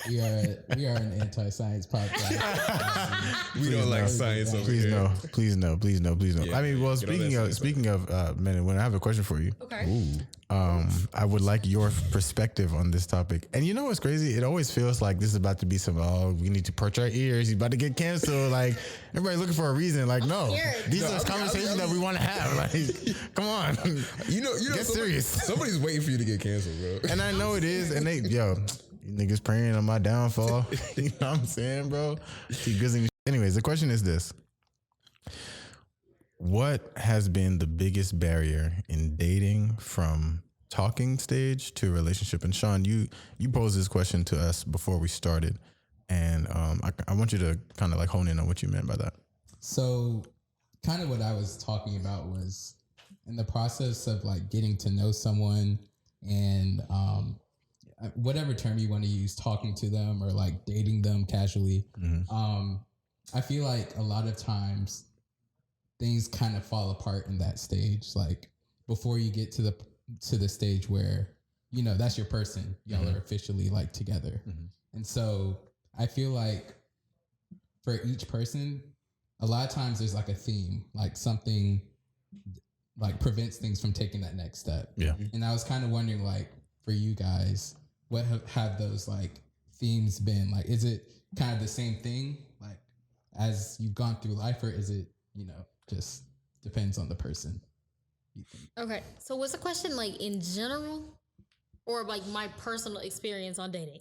We are an anti-science podcast. We don't like science over Please here. no. Please no. Please no. Please no. Yeah, I mean, well, get on that speaking of men, when I have a question for you. Okay. I would like your perspective on this topic. And you know what's crazy? It always feels like this is about to be some, we need to perch our ears. He's about to get canceled. Like, everybody's looking for a reason. Like, no. scared. These are conversations that we want to have. Like, come on. You know, Get serious. Somebody's waiting for you to get canceled, bro. And I know it is. And you niggas praying on my downfall. You know what I'm saying, bro? Keep good. Anyways, the question is this. What has been the biggest barrier in dating from talking stage to relationship? And Sean, you posed this question to us before we started. And I want you to kind of like hone in on what you meant by that. So kind of what I was talking about was in the process of like getting to know someone and whatever term you want to use, talking to them or like dating them casually. I feel like a lot of times things kind of fall apart in that stage. Like before you get to the stage where, you know, that's your person, y'all are officially like together. And so I feel like for each person, a lot of times there's like a theme, like something like prevents things from taking that next step. Yeah. And I was kind of wondering, like, for you guys, what have those like themes been? Like, is it kind of the same thing, like as you've gone through life, or is it, you know, just depends on the person? You think? Okay. So was the question like in general or like my personal experience on dating?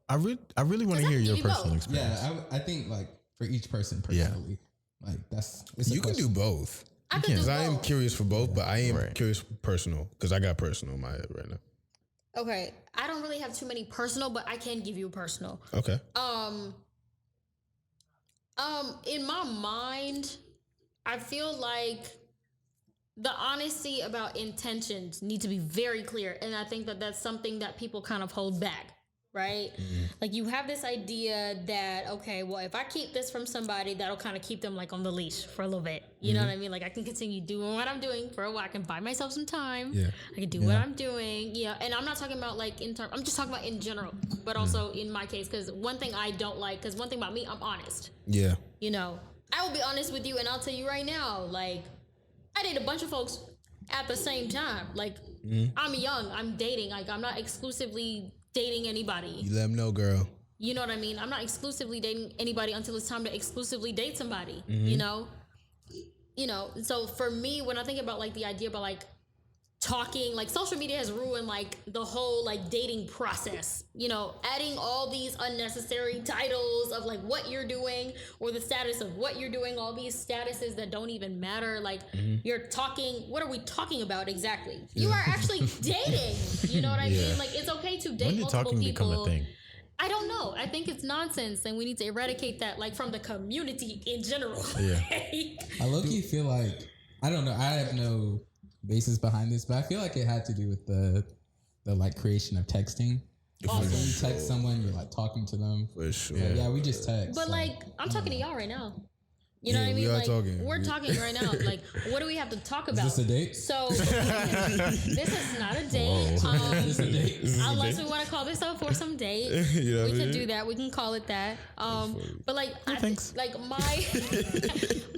I really want to hear your personal experience. Yeah, I think like for each person personally, like it's You can do both. I could do Because I am both. curious for both, but I am Right. curious personal because I got personal in my head right now. Okay. I don't really have too many personal, but I can give you a personal. Okay. In my mind, I feel like the honesty about intentions need to be very clear. And I think that that's something that people kind of hold back, right? Like you have this idea that, okay, well, if I keep this from somebody, that'll kind of keep them like on the leash for a little bit. You know what I mean? Like I can continue doing what I'm doing for a while. I can buy myself some time. Yeah. I can do what I'm doing. Yeah. And I'm not talking about like I'm just talking about in general, but also in my case, because one thing I don't like, because one thing about me, I'm honest. Yeah. You know, I will be honest with you, and I'll tell you right now, like, I date a bunch of folks at the same time. Like, I'm young, I'm dating. Like, I'm not exclusively dating anybody. You let them know, girl. You know what I mean? I'm not exclusively dating anybody until it's time to exclusively date somebody. You know? So for me, when I think about like the idea about like talking, like social media has ruined like the whole like dating process, you know, adding all these unnecessary titles of like what you're doing or the status of what you're doing, all these statuses that don't even matter. Like you're talking, what are we talking about exactly? You are actually dating, you know what I mean? Like it's okay to date When did multiple talking people. become a thing? I don't know. I think it's nonsense and we need to eradicate that like from the community in general. Yeah. I low-key feel like, I don't know, I have no basis behind this, but I feel like it had to do with the like creation of texting. Like, when you text someone, you're like talking to them. For sure. Like, yeah, we just text. But like, I'm talking to y'all right now. You know Yeah, what I we mean? are Like talking. we're talking right now. Like, what do we have to talk about? is this a date? So this is not a date. Unless we want to call this a foursome date, You know what we I can mean? do that. We can call it that. But like, thanks. like my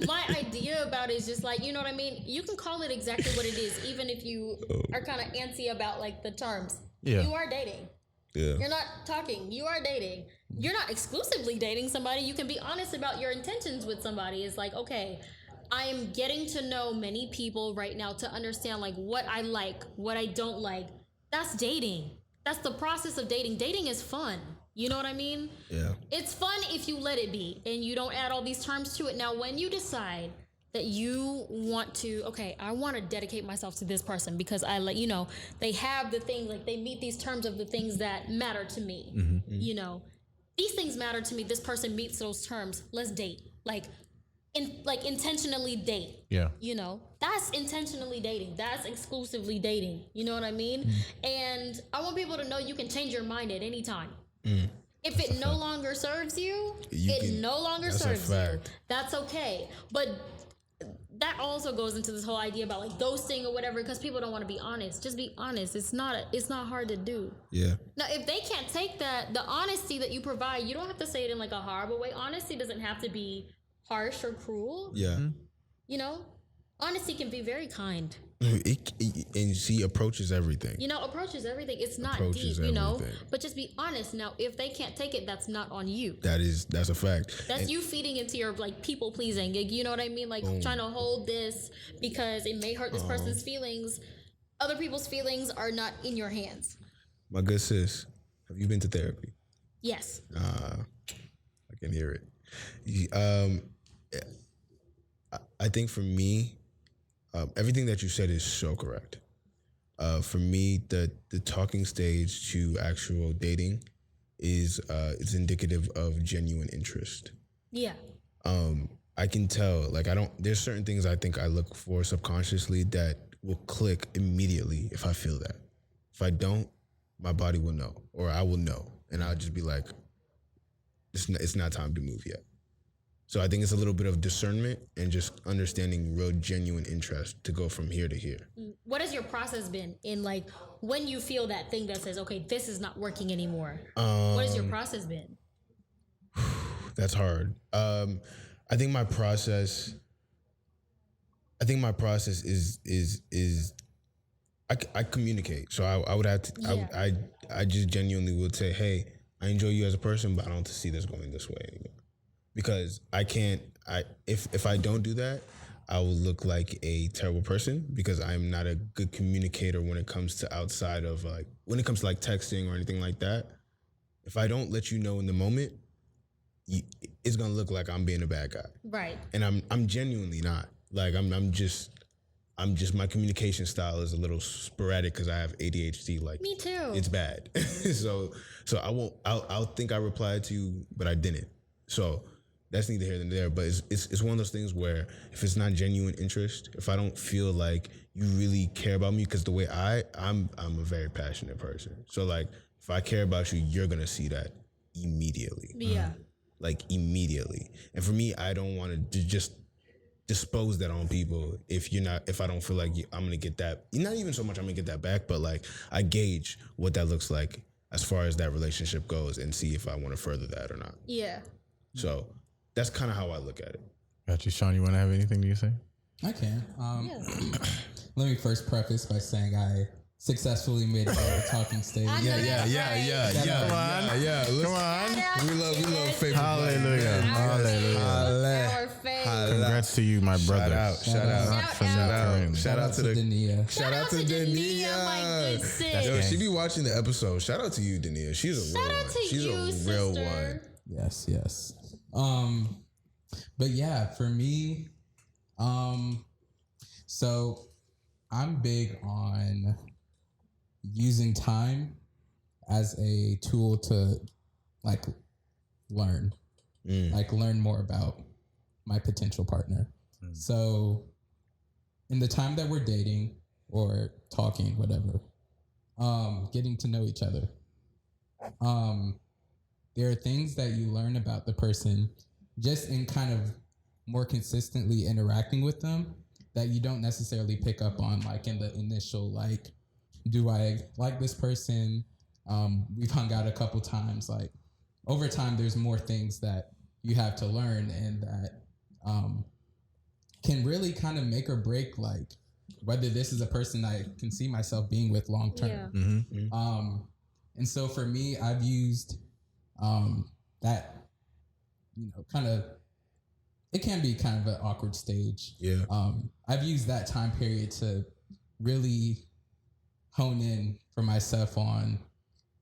my idea about it is just like, you know what I mean? You can call it exactly what it is, even if you are kind of antsy about like the terms. Yeah. You are dating. Yeah. You're not talking. You are dating. You're not exclusively dating somebody. You can be honest about your intentions with somebody. It's like, okay, I am getting to know many people right now to understand like what I like, what I don't like. That's dating. That's the process of dating. Dating is fun. You know what I mean? Yeah. It's fun if you let it be and you don't add all these terms to it. Now, when you decide that you want to, okay, I want to dedicate myself to this person because I like, you know, they have the things, like they meet these terms of the things that matter to me. You know, these things matter to me. This person meets those terms. Let's date. Like intentionally date. Yeah. You know, that's intentionally dating. That's exclusively dating. You know what I mean? And I want people to know you can change your mind at any time. If it no longer serves you, it no longer serves you. That's okay. But that also goes into this whole idea about like ghosting or whatever, because people don't want to be honest. Just be honest. It's not hard to do. Yeah. Now, if they can't take that, the honesty that you provide, you don't have to say it in like a horrible way. Honesty doesn't have to be harsh or cruel. Yeah. You know, honesty can be very kind. And she approaches everything. You know, approaches everything. It's not Approaches deep, you know, everything. but just be honest. Now, if they can't take it, that's not on you. That's a fact. That's you feeding into your like people pleasing. You know what I mean? Like trying to hold this because it may hurt this person's feelings. Other people's feelings are not in your hands. My good sis, have you been to therapy? Yes. I can hear it. I think for me, everything that you said is so correct. For me, the talking stage to actual dating is indicative of genuine interest. Yeah. I can tell, like, there's certain things I think I look for subconsciously that will click immediately if I feel that. If I don't, my body will know, or I will know, and I'll just be like, it's not time to move yet. So I think it's a little bit of discernment and just understanding real genuine interest to go from here to here. What has your process been in like when you feel that thing that says, okay, this is not working anymore? What has your process been? That's hard. I think my process is I communicate. So I would have to, I just genuinely would say, hey, I enjoy you as a person, but I don't see this going this way anymore. Because if I don't do that, I will look like a terrible person because I'm not a good communicator when it comes to outside of when it comes to like texting or anything like that. If I don't let you know in the moment, it's gonna look like I'm being a bad guy. Right. And I'm genuinely not. Like I'm just my communication style is a little sporadic because I have ADHD. Like me too. It's bad. so I'll think I replied to you, but I didn't. So that's neither here nor there, but it's one of those things where if it's not genuine interest, if I don't feel like you really care about me, because the way I'm a very passionate person. So like if I care about you, you're gonna see that immediately. Yeah. Like immediately. And for me, I don't want to just dispose that on people if I don't feel like I'm gonna get that. Not even so much I'm gonna get that back, but like I gauge what that looks like as far as that relationship goes and see if I want to further that or not. Yeah. So that's kind of how I look at it. Got you, Sean. You want to have anything to say? I can. Let me first preface by saying I successfully made it out of talking stage. Yeah. Come on. We love favorite. Hallelujah. Our fave. Congrats to you, my brother. Shout out to Dania. Shout out to Dania. My good sis. Yo, she be watching the episode. Shout out to you, Dania. She's a real one. She's a real one. Yes. But yeah, for me, so I'm big on using time as a tool to like learn more about my potential partner. So in the time that we're dating or talking, whatever, getting to know each other, there are things that you learn about the person just in kind of more consistently interacting with them that you don't necessarily pick up on like in the initial, like, do I like this person? We've hung out a couple times. Like over time, there's more things that you have to learn and that can really kind of make or break like whether this is a person I can see myself being with long term. Yeah. And so for me, I've used that, kind of it can be kind of an awkward stage. Yeah. I've used that time period to really hone in for myself on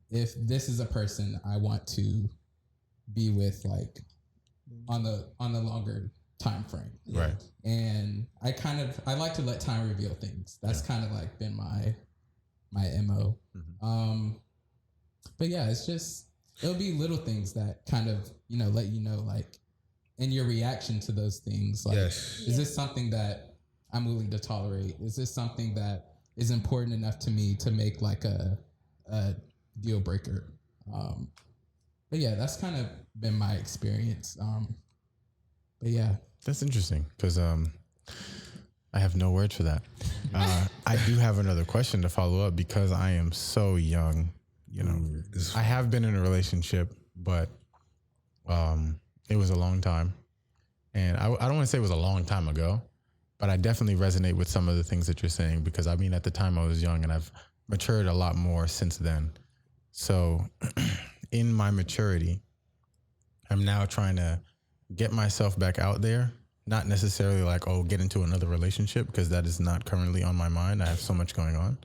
if this is a person I want to be with, like on the longer time frame. Right. And I like to let time reveal things. That's kind of like been my MO. But yeah, it'll be little things that kind of, let you know, like, in your reaction to those things, like, is this something that I'm willing to tolerate? Is this something that is important enough to me to make like a deal breaker? But yeah, that's kind of been my experience. But yeah, that's interesting because I have no words for that. I do have another question to follow up because I am so young. I have been in a relationship, but it was a long time. And I don't want to say it was a long time ago, but I definitely resonate with some of the things that you're saying because, I mean, at the time I was young and I've matured a lot more since then. So in my maturity, I'm now trying to get myself back out there, not necessarily like, get into another relationship because that is not currently on my mind. I have so much going on.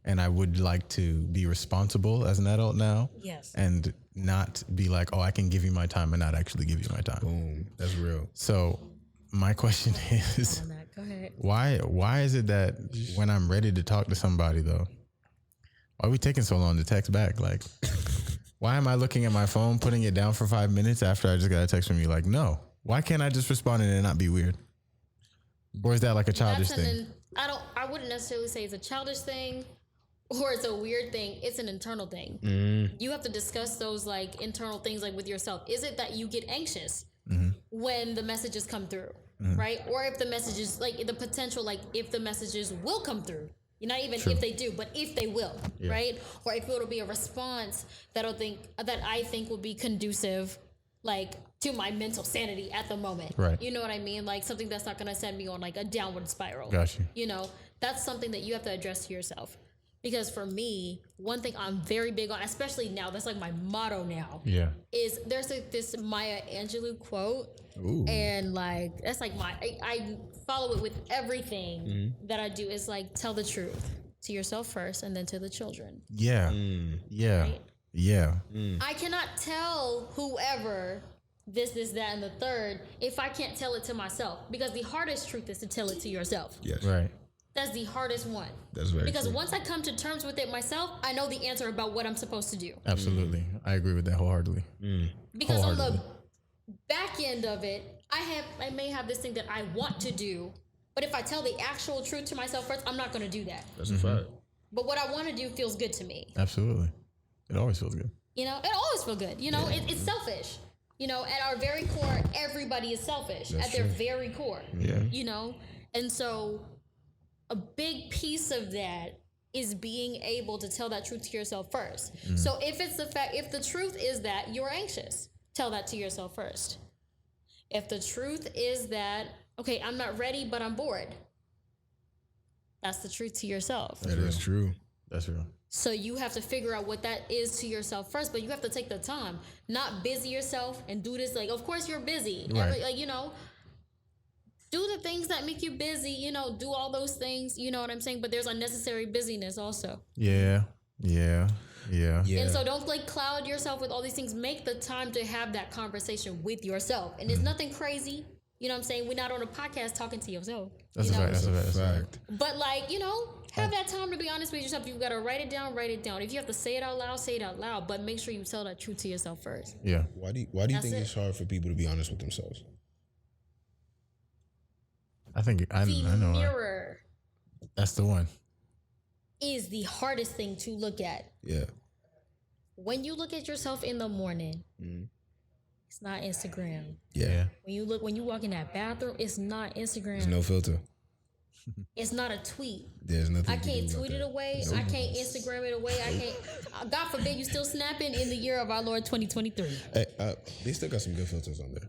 And I would like to be responsible as an adult now. Yes. And not be like, I can give you my time and not actually give you my time. Boom. That's real. So my question is, Go ahead. why is it that when I'm ready to talk to somebody though, why are we taking so long to text back? Like, why am I looking at my phone, putting it down for 5 minutes after I just got a text from you? Like, no, why can't I just respond and it not be weird? Or is that like a childish thing? I wouldn't necessarily say it's a childish thing or it's a weird thing. It's an internal thing. You have to discuss those like internal things like with yourself. Is it that you get anxious when the messages come through, right? Or if the messages, like the potential, like if the messages will come through, not even if they do, but if they will, right? Or if it'll be a response that I think will be conducive, like to my mental sanity at the moment. Right. You know what I mean? Like something that's not going to send me on like a downward spiral. Gotcha. That's something that you have to address to yourself. Because for me, one thing I'm very big on, especially now, that's like my motto now. Yeah. Is there's like this Maya Angelou quote. Ooh. And like, that's like I follow it with everything that I do. Is like, tell the truth to yourself first and then to the children. Yeah. Yeah. Right? Yeah. I cannot tell whoever this, that, and the third if I can't tell it to myself. Because the hardest truth is to tell it to yourself. Yes. Right. That's the hardest one. That's very Because true. once I come to terms with it myself, I know the answer about what I'm supposed to do. Absolutely. I agree with that wholeheartedly. Because on the back end of it, I may have this thing that I want to do, but if I tell the actual truth to myself first, I'm not going to do that. That's a fact. But what I want to do feels good to me. Absolutely. It always feels good. It always feels good. It's selfish. At our very core, everybody is selfish at their very core. Yeah. And so a big piece of that is being able to tell that truth to yourself first. So if the truth is that you're anxious, tell that to yourself first. If the truth is that, okay, I'm not ready, but I'm bored, that's the truth to yourself. That is true. That's real. So you have to figure out what that is to yourself first, but you have to take the time, not busy yourself and do this. Like, of course you're busy. Right. Do the things that make you busy, do all those things, you know what I'm saying? But there's unnecessary busyness also. Yeah. And so don't cloud yourself with all these things. Make the time to have that conversation with yourself. And it's nothing crazy. You know what I'm saying? We're not on a podcast talking to yourself. That's a fact. That's a fact. But have that time to be honest with yourself. You've got to write it down. If you have to say it out loud, say it out loud. But make sure you tell that truth to yourself first. Yeah. Why do you think it's hard for people to be honest with themselves? I think I know. Mirror. That's the one. Is the hardest thing to look at. Yeah. When you look at yourself in the morning, it's not Instagram. Yeah. When you walk in that bathroom, it's not Instagram. There's no filter. It's not a tweet. There's nothing. I can't tweet it away. I can't Instagram it away. I can't. God forbid you still snapping in the year of our Lord 2023. Hey, they still got some good filters on there.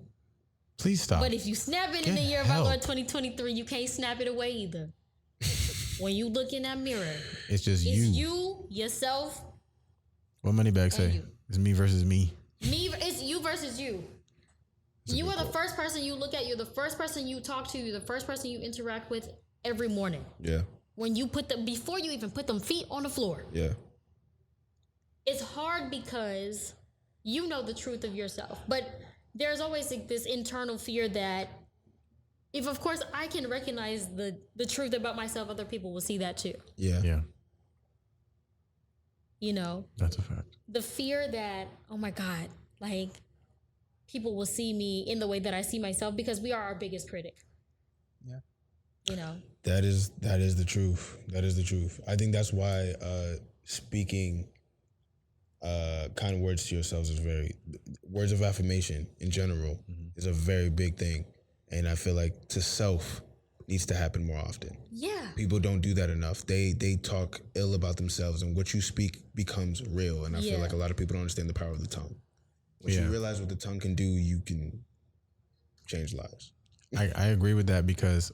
Please stop. But if you snapping in the year of our Lord 2023, you can't snap it away either. When you look in that mirror, it's just you, yourself. What Moneybag say? You. It's me versus me. It's you versus you. You are the first person you look at. You're the first person you talk to. You're the first person you interact with every morning. Yeah. When you put them, before you even put them feet on the floor. Yeah. It's hard because you know the truth of yourself. But there's always like this internal fear that if, of course, I can recognize the truth about myself, other people will see that too. Yeah. Yeah. You know? That's a fact. The fear that, oh my God, like, people will see me in the way that I see myself because we are our biggest critic. Yeah. You know? That is the truth. That is the truth. I think that's why speaking kind words to yourselves is words of affirmation in general is a very big thing. And I feel like to self needs to happen more often. Yeah. People don't do that enough. They talk ill about themselves, and what you speak becomes real. And I feel like a lot of people don't understand the power of the tongue. Once you realize what the tongue can do, you can change lives. I agree with that because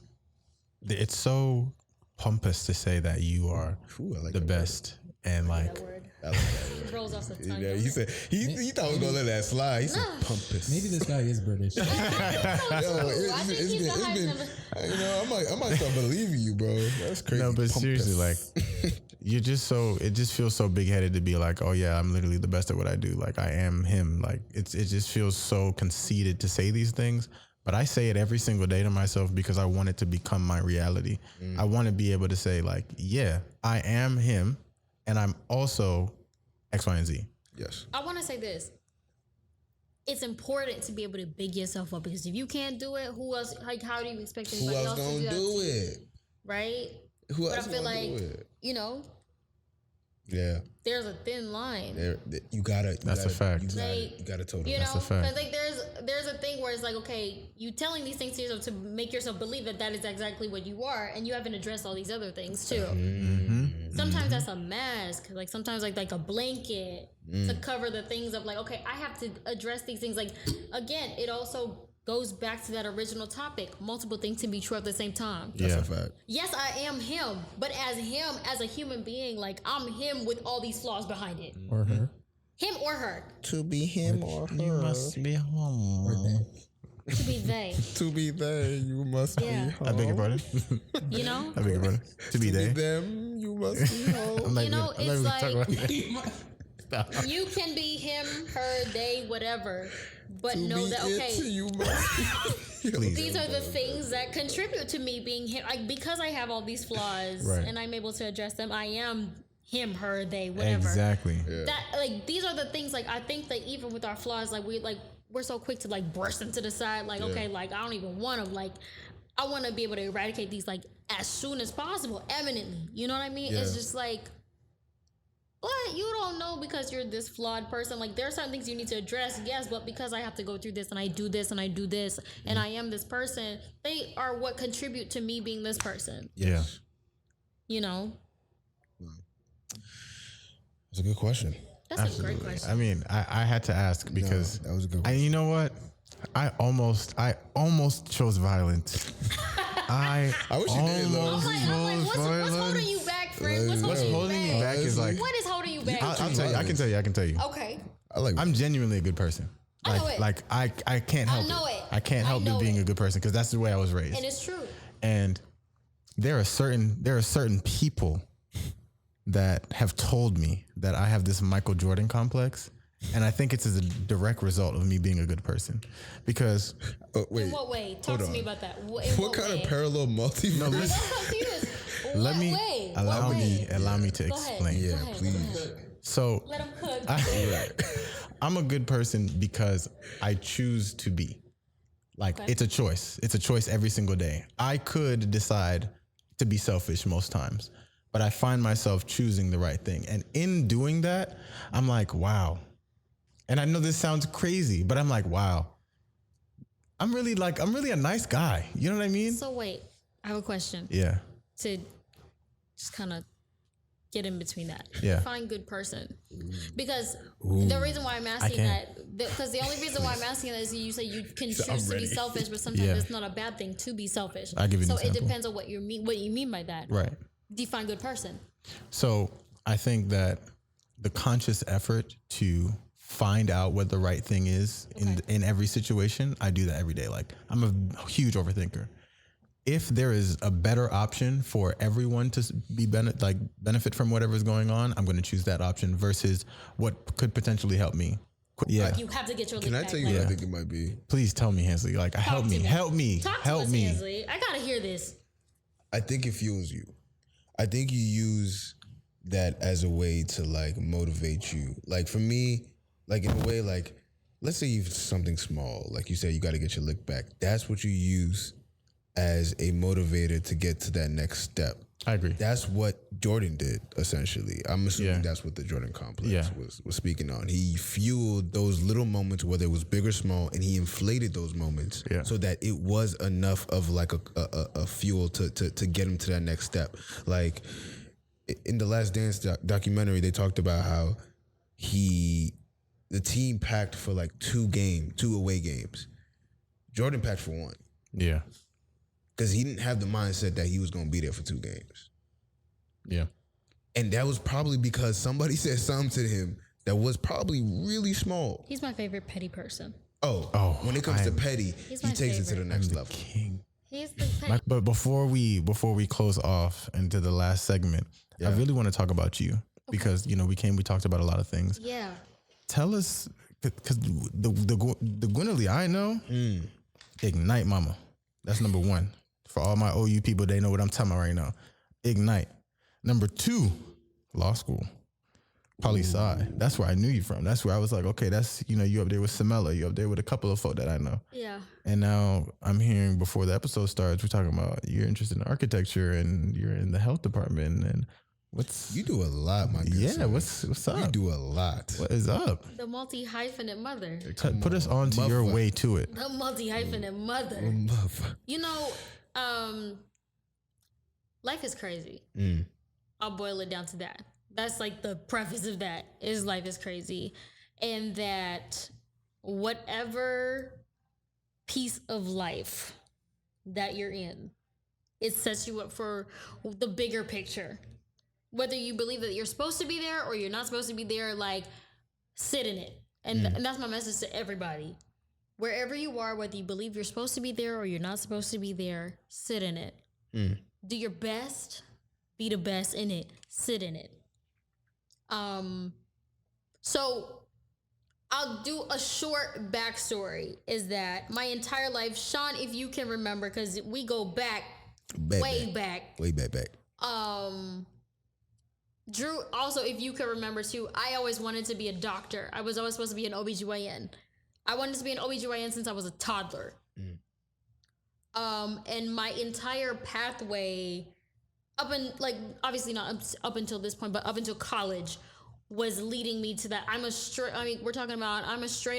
it's so pompous to say that you are I like the that best and like That word. I like that. It rolls off the tongue. Yeah, he said he thought we was gonna let that slide. He said pompous. Maybe this guy is British. Yo, I think he's the highest number. you know, I might start believing you, bro. That's crazy. no, but Pompous. seriously, like you're just it just feels so big headed to be like, oh yeah, I'm literally the best at what I do. Like I am him. Like it just feels so conceited to say these things. But I say it every single day to myself because I want it to become my reality. I want to be able to say like, yeah, I am him, and I'm also X, Y, and Z. Yes. I want to say this. It's important to be able to big yourself up because if you can't do it, who else? Like, how do you expect Who anybody else else to gonna do that? it? Right? Who But else I feel gonna do like, it? you know, Yeah. there's a thin line. You gotta. That's a fact. Like, You gotta totally. You know, a fact. because like there's a thing where it's like, okay, you telling these things to yourself to make yourself believe that is exactly what you are, and you haven't addressed all these other things too. Sometimes that's a mask, like sometimes like a blanket to cover the things of like, okay, I have to address these things. Like again, it also goes back to that original topic. Multiple things can be true at the same time. That's a fact. Yes, I am him, but as him, as a human being, like I'm him with all these flaws behind it. Or her. Him or her. To be him or her. You must be home. Or they. To be they. To be there, you must Yeah. be home. I beg your pardon. You know? I beg your pardon. To be To be they. them, you must be home. I'm not You know, even- I'm not it's even like- talking about that. You can be him, her, they, whatever. But To know be that, okay, it, you must be. Please. these are the things that contribute to me being him. Like, because I have all these flaws Right. and I'm able to address them, I am him, her, they, whatever. Exactly. That, like, these are the things, like, I think that even with our flaws, like, we're so quick to, like, brush them to the side. Like, okay, like, I don't even want them. Like, I want to be able to eradicate these, like, as soon as possible, eminently. You know what I mean? Yeah. It's just like, but you don't know because you're this flawed person. Like, there are certain things you need to address, yes, but because I have to go through this and I do this and I do this and I am this person, they are what contribute to me being this person. Yeah. You know? That's a good question. That's a great question. I mean, I had to ask because that was a good I, question. you know what? I almost chose violence. I wish you did, though. almost I'm like, what's violence. holding you back, Frank? What's What's holding you holding me back? back is like What is holding you back? I'll tell you. I can tell you. Okay. I like. I'm genuinely a good person. I know it. Like I can't help know it. I can't I help know but being it. a good person because that's the way I was raised. And it's true. And there are certain people that have told me that I have this Michael Jordan complex. And I think it's as a direct result of me being a good person. Because wait. In what way? Talk to Hold me on. about that. In What kind way? of parallel multiverse? No, listen. I'm confused. let What me way? allow What me way? allow me to Go ahead. explain. Yeah, Go ahead, please. go ahead. So Let him cook. I'm a good person because I choose to be. Like Okay. it's a choice. It's a choice every single day. I could decide to be selfish most times, but I find myself choosing the right thing. And in doing that, I'm like, wow. And I know this sounds crazy, but I'm like, wow. I'm really a nice guy. You know what I mean? So wait, I have a question Yeah. to just kind of get in between that. Yeah. Define good person. Because the reason why I'm asking can't. that, because the only reason why I'm asking that is you say you can choose I'm to be ready. selfish, but sometimes Yeah. it's not a bad thing to be selfish. I'll give you an so example. it depends on what you mean by that. Right. Define good person. So I think that the conscious effort to find out what the right thing is in every situation, I do that every day. Like, I'm a huge overthinker. If there is a better option for everyone to be benefit from whatever's going on, I'm going to choose that option versus what could potentially help me. Yeah. You have to get your. Can I tell you what I think it might be? Please tell me, Hensley. Like, help me. Talk to us, Hensley. I gotta hear this. I think it fuels you. I think you use that as a way to like motivate you. Like for me, like in a way, like let's say you've something small, like you said, you got to get your lick back. That's what you use as a motivator to get to that next step. I agree. That's what Jordan did, essentially. I'm assuming that's what the Jordan complex was speaking on. He fueled those little moments, whether it was big or small, and he inflated those moments so that it was enough of like a fuel to get him to that next step. Like in the Last Dance documentary, they talked about how the team packed for like two away games. Jordan packed for one. Yeah. Because he didn't have the mindset that he was going to be there for 2 games. Yeah. And that was probably because somebody said something to him that was probably really small. He's my favorite petty person. Oh, when it comes to petty, he takes it to the next level. King. He's the petty. But before we close off into the last segment, I really want to talk about you because we talked about a lot of things. Yeah. Tell us, because the Gwinnelly I know, Ignite Mama. That's number 1. For all my OU people, they know what I'm talking about right now. Ignite. Number 2, law school. Poli-sci. That's where I knew you from. That's where I was like, okay, that's, you up there with Samela. You up there with a couple of folk that I know. Yeah. And now I'm hearing before the episode starts, we're talking about you're interested in architecture and you're in the health department and you do a lot, my good son. What's up? You do a lot. What is up? The multi-hyphenate mother. Put us on to your way to it. The multi-hyphenate mother. Life is crazy. I'll boil it down to that. That's like the preface of that is life is crazy. And that whatever piece of life that you're in, it sets you up for the bigger picture. Whether you believe that you're supposed to be there or you're not supposed to be there, like, sit in it. And that's my message to everybody. Wherever you are, whether you believe you're supposed to be there or you're not supposed to be there, sit in it. Do your best. Be the best in it. Sit in it. So I'll do a short backstory is that my entire life, Sean, if you can remember, because we go back. Way back. Drew, also, if you can remember too, I always wanted to be a doctor. I was always supposed to be an OBGYN. I wanted to be an OBGYN since I was a toddler. And my entire pathway obviously not up until this point, but up until college was leading me to that. I'm a straight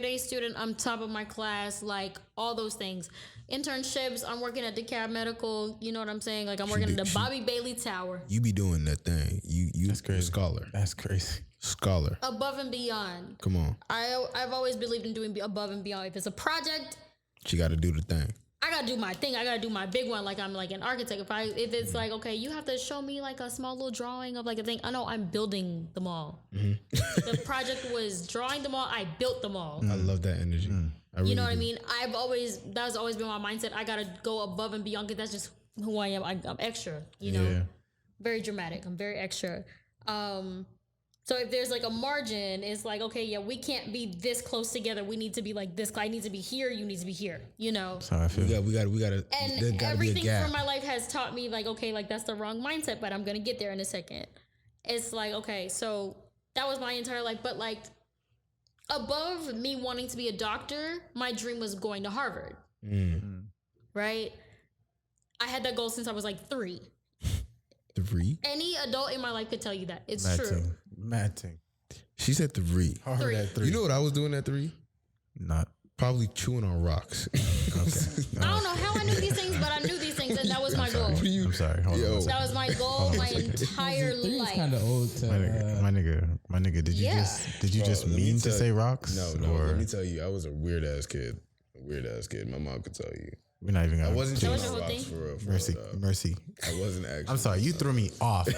A student. I'm top of my class, like all those things. Internships, I'm working at DeKalb Medical, you know what I'm saying? Like I'm working at the Bobby Bailey Tower. You be doing that thing. That's crazy. Scholar. That's crazy. Scholar. Above and beyond. Come on. I've always believed in doing above and beyond. If it's a project, you got to do the thing. I gotta do my thing. I gotta do my big one. Like I'm like an architect. If it's like, okay, you have to show me like a small little drawing of like a thing. I know I'm building the mall. The project was drawing the mall. I built the mall. I love that energy. You know what I mean? That's always been my mindset. I gotta go above and beyond because that's just who I am. I'm extra. Very dramatic. I'm very extra. So if there's like a margin, it's like, okay, yeah, we can't be this close together. We need to be like this. I need to be here. You need to be here. That's how I feel. We gotta. And everything from my life has taught me like, okay, like that's the wrong mindset, but I'm gonna get there in a second. It's like, okay, so that was my entire life, but like above me wanting to be a doctor, my dream was going to Harvard. Right? I had that goal since I was like 3. 3? Any adult in my life could tell you that. It's Mad true. Thing. Mad thing. She said 3. I heard that 3. You know what I was doing at 3? Not. Probably chewing on rocks. Okay. I don't know how I knew these things, but I knew these things, and that was my goal. I'm sorry. Hold on. That was my goal my entire life. Kind of old to my nigga. Did you just mean to say rocks? No. Let me tell you, I was a weird ass kid. My mom could tell you. We're not even gonna. I wasn't chewing your on whole rocks thing? for real. Mercy. I wasn't actually. I'm sorry. You threw me off.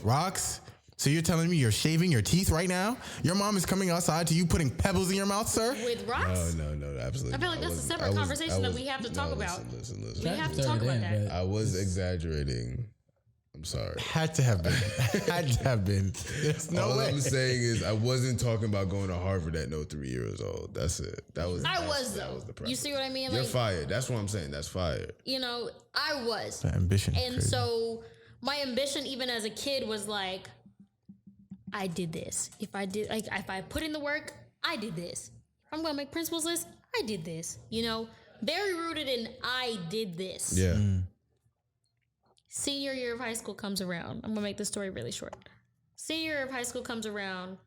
Rocks. So you're telling me you're shaving your teeth right now? Your mom is coming outside to you putting pebbles in your mouth, sir? With rocks? No, absolutely. I feel like that's a separate conversation that we have to talk about. Listen. We have to talk about that. I was exaggerating. I'm sorry. Had to have been. Had to have been. There's no All way. I'm saying is I wasn't talking about going to Harvard at no 3 years old. That's it. That was the You see what I mean? You're Like, fired. That's what I'm saying. That's fired. you know, I was. The ambition. And crazy. so my ambition, even as a kid, was like, I did this. If I put in the work, I did this. If I'm gonna make principals list, I did this. You know, very rooted in I did this. Yeah. Senior year of high school comes around. I'm gonna make this story really short. Senior year of high school comes around.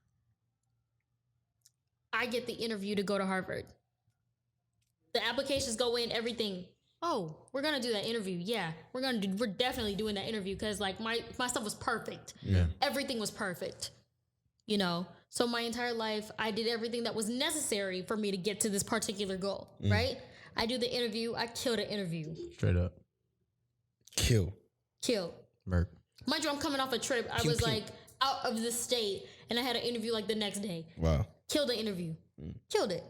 I get the interview to go to Harvard. The applications go in, everything. Oh, we're gonna do that interview. Yeah, we're definitely doing that interview because like my stuff was perfect. Yeah. Everything was perfect. You know, so my entire life I did everything that was necessary for me to get to this particular goal. Right? I do the interview. I kill the interview. Straight up. Kill. Merc. Mind you, I'm coming off a trip. I was like out of the state, and I had an interview like the next day. Wow. Killed the interview. Killed it.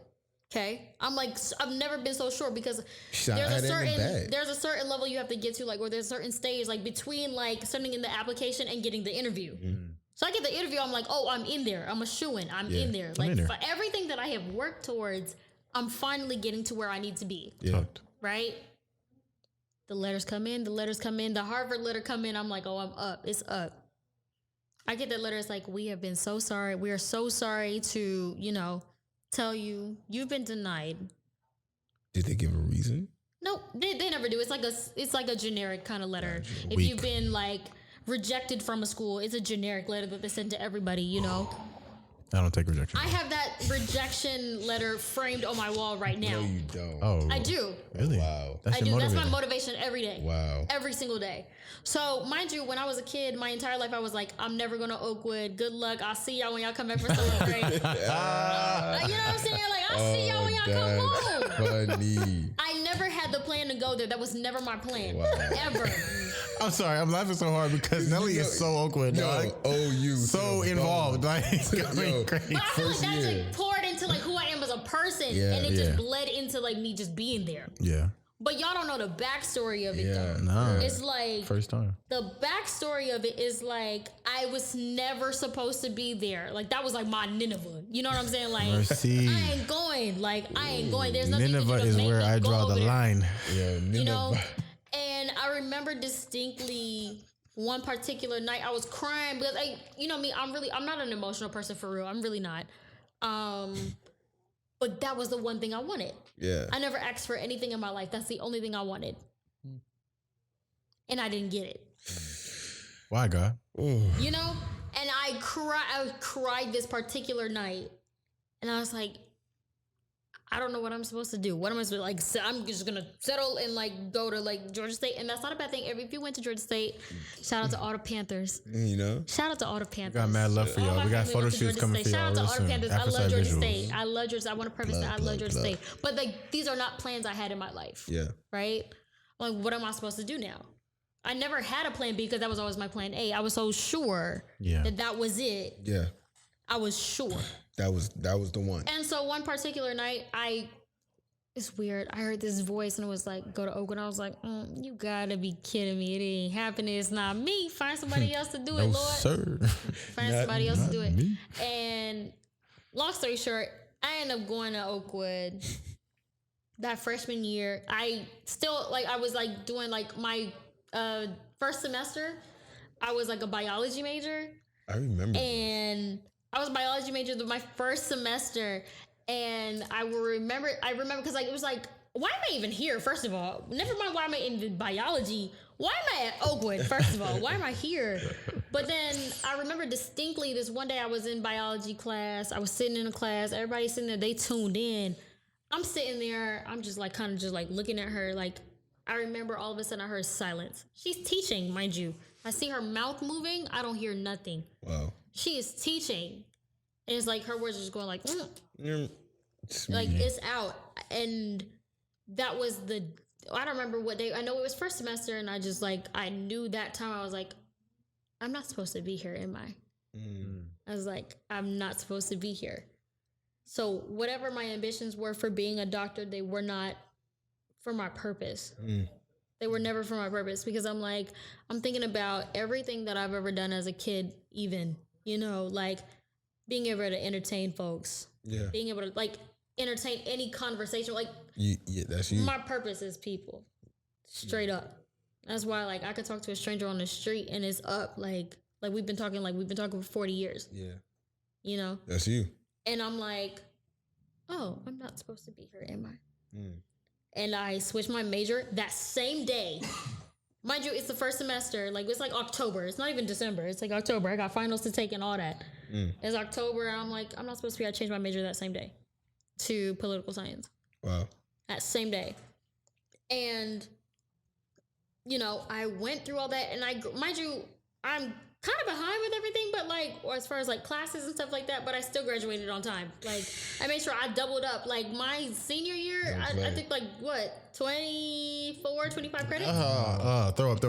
Okay, I'm like, I've never been so sure because Shot there's in a certain level you have to get to, like, or there's a certain stage, like between like sending in the application and getting the interview. So I get the interview, I'm like, oh, I'm in there. I'm a shoo-in. I'm in there. Like, in there. for everything that I have worked towards, I'm finally getting to where I need to be. Yeah. Right? The letters come in. The Harvard letter come in. I'm like, oh, I'm up. It's up. I get that letter. It's like, we have been so sorry. We are so sorry to, you know, tell you you've been denied. Did they give a reason? No, they never do. It's like a generic kind of letter. If Weak. you've been like rejected from a school, it's a generic letter that they send to everybody, you know. I don't take rejection. I have that rejection letter framed on my wall right now. No, you don't. Oh. I do. Really? Wow. That's I your do. That's my motivator. motivation every day. Wow. Every single day. So, mind you, when I was a kid, my entire life, I was like, I'm never going to Oakwood. Good luck. I'll see y'all when y'all come back for seventh grade. You know what I'm saying? Like, I'll see y'all when y'all come home. Funny. I never had the plan to go there. That was never my plan. Wow. Ever. I'm sorry. I'm laughing so hard because Nelly is so awkward. No, dog. OU. So involved. Like, it's got me Yo. crazy. But I feel like First that year. just poured into like who I am as a person. Yeah, and it yeah. just bled into like me just being there. Yeah. But y'all don't know the backstory of it Yeah. though. No. It's like First time. the backstory of it is like I was never supposed to be there. Like that was like my Nineveh. You know what I'm saying? Like Mercy. I ain't going. Like I ain't going. There's nothing Nineveh you can is make where me I go draw over the there. Yeah, line. You know? Nineveh. And I remember distinctly one particular night I was crying because you know me, I'm not an emotional person for real. I'm really not. But that was the one thing I wanted. Yeah. I never asked for anything in my life. That's the only thing I wanted. And I didn't get it. Why, God? You know? And I cried this particular night. And I was like, I don't know what I'm supposed to do. What am I supposed to, like, I'm just going to settle and, like, go to, like, Georgia State. And that's not a bad thing. If you went to Georgia State, shout out to all the Panthers. You know? Shout out to all the Panthers. Got mad love for All y'all. my We got family photo went to shoots Georgia coming State. for Shout y'all out to real all the soon. Panthers. I After love side Georgia visuals. State. I love Georgia. I want to preface that. I love Georgia State. But, like, these are not plans I had in my life. Yeah. Right? Like, what am I supposed to do now? I never had a plan B because that was always my plan A. I was so sure that was it. Yeah. I was sure. That was the one. And so one particular night, it's weird. I heard this voice and it was like, go to Oakland. I was like, you gotta be kidding me. It ain't happening. It's not me. Find somebody else to do it, No, Lord. sir. Find somebody else to do it. me. And long story short, I ended up going to Oakwood that freshman year. I still, like, I was like doing like my first semester. I was like a biology major. I remember. And I was a biology major my first semester. And I remember because like it was like, why am I even here? First of all, never mind why am I in biology. Why am I at Oakwood? First of all, why am I here? But then I remember distinctly this one day I was in biology class. I was sitting in a class. Everybody's sitting there. They tuned in. I'm sitting there. I'm just like kind of just like looking at her. Like I remember all of a sudden I heard silence. She's teaching, mind you. I see her mouth moving. I don't hear nothing. Wow. She is teaching. And it's like her words are just going like, like Mm. it's out. And that was I don't remember what day. I know it was first semester, and I just like, I knew that time I was like, I'm not supposed to be here, am I? I was like, I'm not supposed to be here. So whatever my ambitions were for being a doctor, they were not for my purpose. They were never for my purpose, because I'm like, I'm thinking about everything that I've ever done as a kid, even, you know, like being able to entertain folks, being able to like entertain any conversation. Like, that's you. My purpose is people, straight up. That's why, like, I could talk to a stranger on the street and it's up. Like we've been talking for 40 years. Yeah. You know? That's you. And I'm like, oh, I'm not supposed to be here, am I? And I switched my major that same day. Mind you, it's the first semester. Like, it's like October. It's not even December. It's like October. I got finals to take and all that. It's October. And I'm like, I'm not supposed to be. I changed my major that same day to political science. Wow. That same day. And, you know, I went through all that. And mind you, I'm kind of behind with everything, but like, or as far as like classes and stuff like that, but I still graduated on time. Like, I made sure I doubled up. Like, my senior year, I think like, what, 24, 25 credits? Throw up.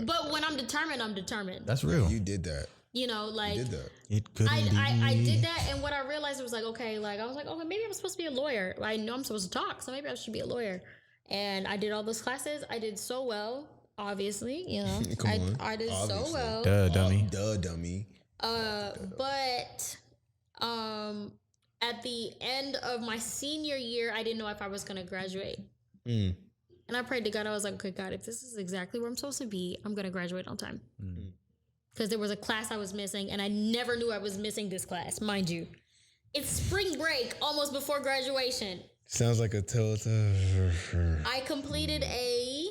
But when I'm determined. That's real. You did that. You know, like, You did that. It could be. I did that, and what I realized was like, okay, like, I was like, okay, maybe I'm supposed to be a lawyer. I know I'm supposed to talk, so maybe I should be a lawyer. And I did all those classes. I did so well. Obviously, you know, I did so well. Duh, dummy. But at the end of my senior year, I didn't know if I was gonna graduate. And I prayed to God. I was like, okay, God, if this is exactly where I'm supposed to be, I'm gonna graduate on time. Because there was a class I was missing, and I never knew I was missing this class, mind you. It's spring break, almost before graduation. Sounds like a telltale. I completed a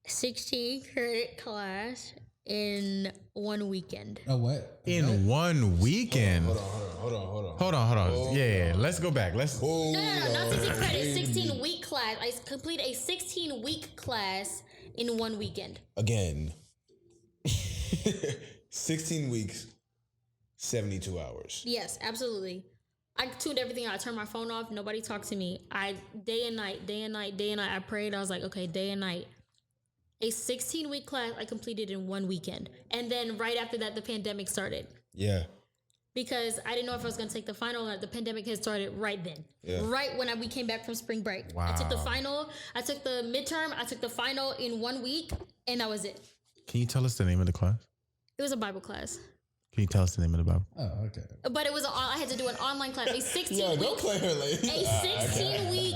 16 credit class in one weekend. Oh, what? In one weekend? Hold on. Yeah, let's go back. No, not 16 credits, 16 week class. I completed a 16 week class in one weekend. Again. 16 weeks, 72 hours. Yes, absolutely. I tuned everything out. I turned my phone off. Nobody talked to me. Day and night. I prayed. I was like, okay, day and night. A 16-week class I completed in one weekend. And then right after that, the pandemic started. Yeah. Because I didn't know if I was going to take the final or not. The pandemic had started right then. Yeah. Right when we came back from spring break. Wow. I took the final. I took the midterm. I took the final in 1 week. And that was it. Can you tell us the name of the class? It was a Bible class. Can you tell us the name of the Bible? Oh, okay. But it was I had to do an online class. A 16-week. Don't play her late. A 16-week.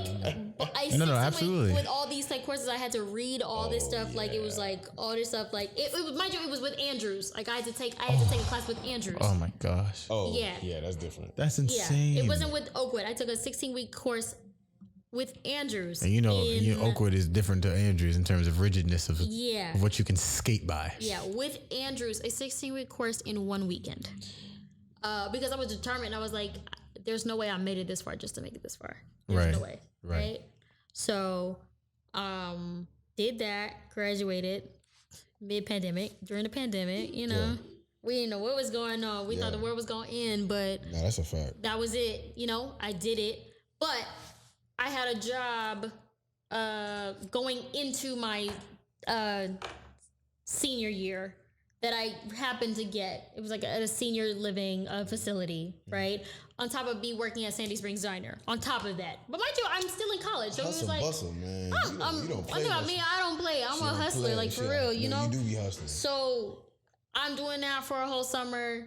No, absolutely. With all these like courses, I had to read all this stuff. Yeah. Like it was like all this stuff. Like it was, mind you, it was with Andrews. Like I had to take a class with Andrews. Oh my gosh. Oh yeah. Yeah, that's different. That's insane. Yeah. It wasn't with Oakwood. I took a 16-week course with Andrews. And you know, Oakwood is different to Andrews in terms of rigidness of what you can skate by. Yeah, with Andrews, a 16-week course in one weekend. Because I was determined. I was like, there's no way I made it this far just to make it this far. There's no way. Right? So, did that, graduated mid-pandemic, during the pandemic, you know. Yeah. We didn't know what was going on. We thought the world was going to end, but... No, that's a fact. That was it. You know, I did it. But I had a job going into my senior year that I happened to get. It was like at a senior living facility, right? On top of me working at Sandy Springs Diner. On top of that. But mind you, I'm still in college. So hustle, it was like... bustle, man. You don't play. I'm about me, I don't play. I'm a hustler, like for real, you know? You do be hustling. So I'm doing that for a whole summer.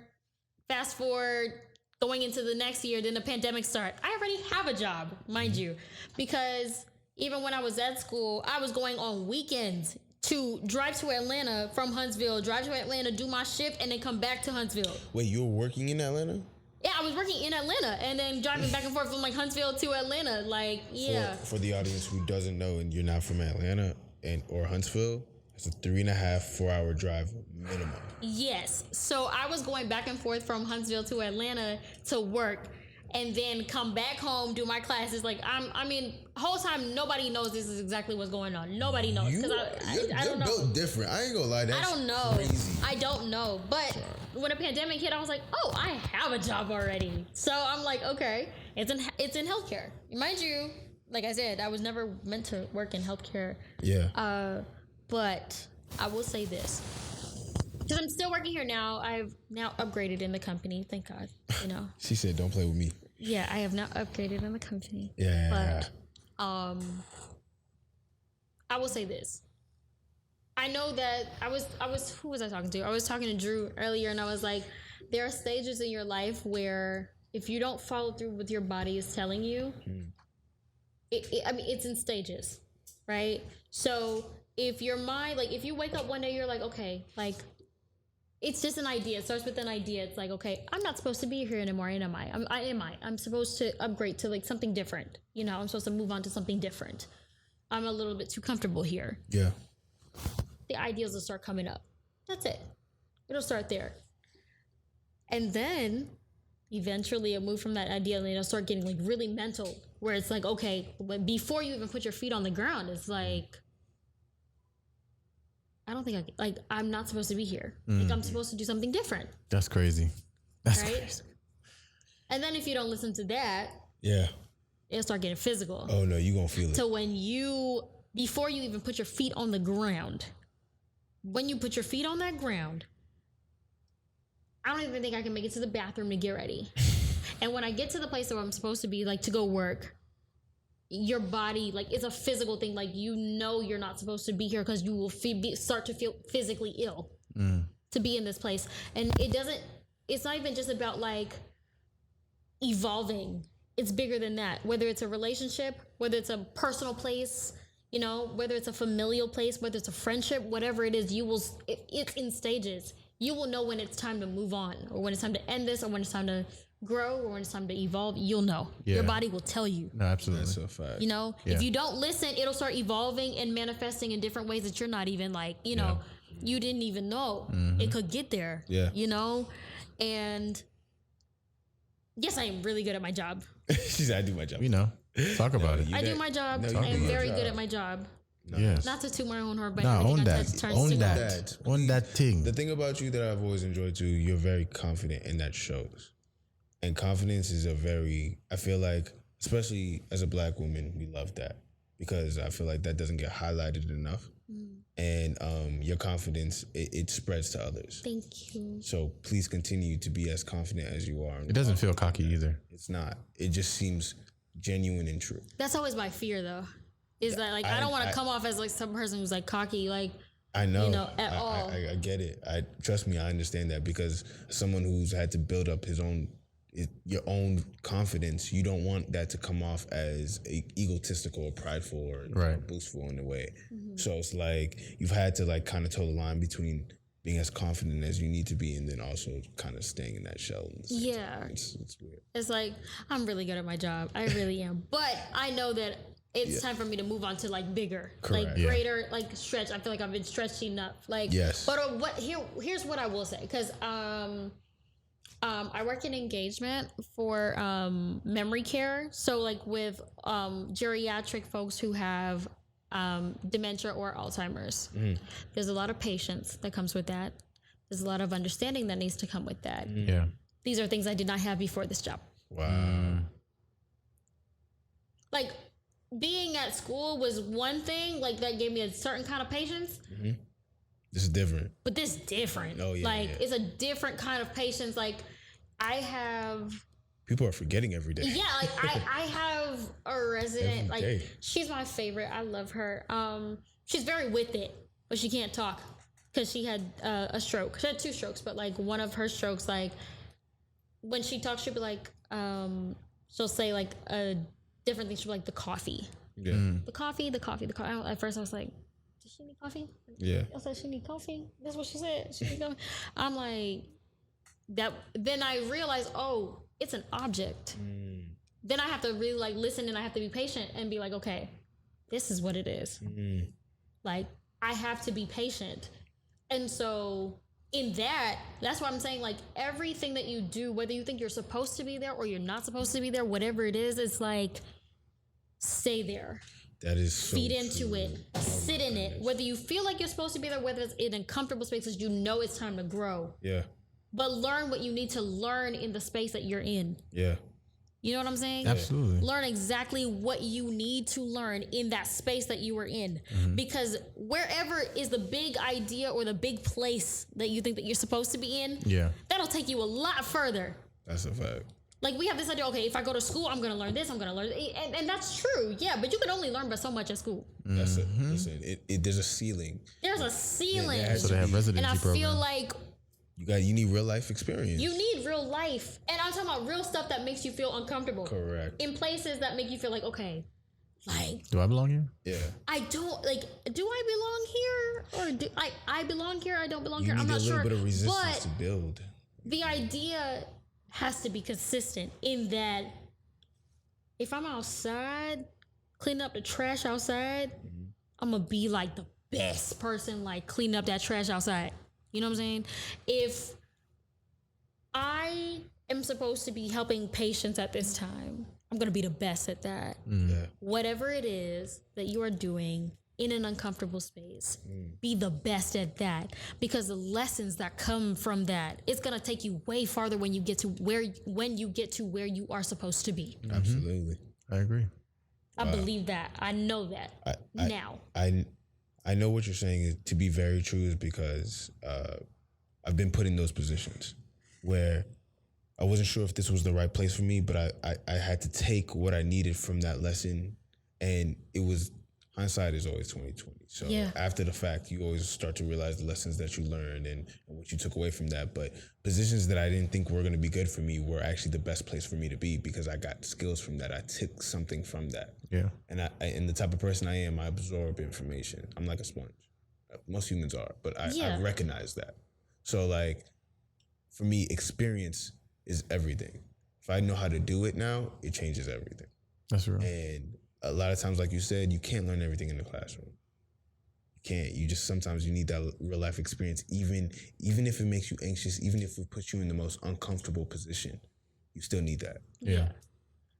Fast forward... Going into the next year, then the pandemic started. I already have a job, mind you, because even when I was at school, I was going on weekends to drive to Atlanta from Huntsville, drive to Atlanta, do my shift, and then come back to Huntsville. Wait, you were working in Atlanta? Yeah, I was working in Atlanta and then driving back and forth from like Huntsville to Atlanta. Like, yeah. For the audience who doesn't know and you're not from Atlanta or Huntsville, it's a 3.5-4 hour drive minimum. Yes. So I was going back and forth from Huntsville to Atlanta to work and then come back home, do my classes. Like, whole time, nobody knows this is exactly what's going on. Nobody knows. Because I don't know. You're built different. I ain't gonna lie. That's I don't know. Crazy. I don't know. But when the pandemic hit, I was like, oh, I have a job already. So I'm like, okay, it's in healthcare. Mind you, like I said, I was never meant to work in healthcare. Yeah. But I will say this. Because I'm still working here now. I've now upgraded in the company. Thank God. You know. She said, "Don't play with me." Yeah, I have now upgraded in the company. Yeah. But I will say this. I know that I was who was I talking to? I was talking to Drew earlier, and I was like, there are stages in your life where if you don't follow through with your body is telling you, I mean, it's in stages, right? So if your mind, like, if you wake up one day, you're like, okay, like, it's just an idea. It starts with an idea. It's like, okay, I'm not supposed to be here anymore, am I? I'm supposed to upgrade to like something different. You know, I'm supposed to move on to something different. I'm a little bit too comfortable here. Yeah. The ideas will start coming up. That's it. It'll start there. And then eventually it'll move from that idea and it'll start getting like really mental, where it's like, okay, but before you even put your feet on the ground, it's like, I don't think I'm not supposed to be here. Like, I'm supposed to do something different. That's crazy. That's right? crazy. And then if you don't listen to that, Yeah. it'll start getting physical. Oh no, you gonna feel it. So before you even put your feet on the ground, when you put your feet on that ground, I don't even think I can make it to the bathroom to get ready. And when I get to the place where I'm supposed to be, like, to go work, your body, like, it's a physical thing. Like, you know you're not supposed to be here because you will start to feel physically ill to be in this place. And it's not even just about, like, evolving. It's bigger than that. Whether it's a relationship, whether it's a personal place, you know, whether it's a familial place, whether it's a friendship, whatever it is, it's in stages. You will know when it's time to move on, or when it's time to end this, or when it's time to grow, or when it's time to evolve. You'll know. Yeah. Your body will tell you. No, absolutely. That's a fact. You know, Yeah. if you don't listen, it'll start evolving and manifesting in different ways that you're not even like, you know, you didn't even know it could get there. Yeah. You know, and yes, I am really good at my job. She said, "I do my job." You know, talk about it. I do my job. No, you I do am your very job. good at my job. Yes. Not to toot my own horn, but Nah, everything on I that. touch turns On to that. gold. That. On that thing. The thing about you that I've always enjoyed too, you're very confident, and that shows. And confidence is I feel like, especially as a Black woman, we love that, because I feel like that doesn't get highlighted enough. And your confidence, it spreads to others. Thank you. So please continue to be as confident as you are. It doesn't feel cocky either. It's not. It just seems genuine and true. That's always my fear, though. Is that, like, I don't want to come off as like some person who's like cocky, like, I know. you know, at all. I get it. Trust me, I understand that, because someone who's had to build up your own confidence, you don't want that to come off as egotistical or prideful or boastful in a way. So it's like you've had to, like, kind of toe the line between being as confident as you need to be and then also kind of staying in that shell. Yeah. It's weird. It's like, I'm really good at my job. I really am. But I know that it's time for me to move on to, like, bigger, Correct. like greater, like, stretch. I feel like I've been stretched enough. Like, yes. But here's what I will say, because I work in engagement for memory care. So, like, with geriatric folks who have dementia or Alzheimer's. There's a lot of patience that comes with that. There's a lot of understanding that needs to come with that. Yeah. These are things I did not have before this job. Wow. Like, being at school was one thing, like, that gave me a certain kind of patience. This is different. But this is different. Oh, yeah, like, yeah. it's a different kind of patience. Like, I have... People are forgetting every day. Yeah, like, I have a resident, Every like, day. she's my favorite. I love her. She's very with it, but she can't talk because she had a stroke. She had 2 strokes, but, like, one of her strokes, like, when she talks, she'll be like, she'll say, like, a different thing. She'll be like, the coffee. Yeah. The coffee. At first I was like, does she need coffee? Yeah. I said, she need coffee? That's what she said. She need coffee. I'm like, that. Then I realized, oh, it's an object. Then I have to really, like, listen, and I have to be patient and be like, okay, this is what it is. Like, I have to be patient. And so in that's why I'm saying, like, everything that you do, whether you think you're supposed to be there or you're not supposed to be there, whatever it is, it's like, stay there. That is so Feed into true. it. Sit in it. Whether you feel like you're supposed to be there, whether it's in uncomfortable spaces, you know it's time to grow. Yeah. But learn what you need to learn in the space that you're in. Yeah. You know what I'm saying? Absolutely. Learn exactly what you need to learn in that space that you were in. Because wherever is the big idea or the big place that you think that you're supposed to be in, that'll take you a lot further. That's a fact. Like we have this idea, okay, if I go to school, I'm going to learn this, I'm going to learn and that's true. Yeah, but you can only learn by so much at school. That's it. Listen, there's a ceiling. There's a ceiling. So they have residency and I programs. feel like you need real life experience. you need real life. And I'm talking about real stuff that makes you feel uncomfortable. Correct. In places that make you feel like, okay, like, do I belong here? Yeah. I don't, like, do I belong here? Or do I belong here? I don't belong here? I'm not sure. You need a little bit of resistance but to build. the idea has to be consistent in that if I'm outside, cleaning up the trash outside, I'm going to be like the best person, like cleaning up that trash outside. You know what I'm saying? If I am supposed to be helping patients at this time, I'm going to be the best at that. Yeah. Whatever it is that you are doing in an uncomfortable space, be the best at that. Because the lessons that come from that, it's going to take you way farther when you get to where you are supposed to be. Absolutely. I agree. I believe that. I know that now. I know what you're saying is to be very true is because I've been put in those positions where I wasn't sure if this was the right place for me, but I had to take what I needed from that lesson, and it was hindsight is always 20/20. So after the fact, you always start to realize the lessons that you learned and what you took away from that. But positions that I didn't think were going to be good for me were actually the best place for me to be because I got skills from that. I took something from that. Yeah. And the type of person I am, I absorb information. I'm like a sponge. Most humans are, but I recognize that. So like, for me, experience is everything. If I know how to do it now, it changes everything. That's real. And a lot of times, like you said, you can't learn everything in the classroom. You can't. You just sometimes you need that real life experience, even if it makes you anxious, even if it puts you in the most uncomfortable position, you still need that. Yeah.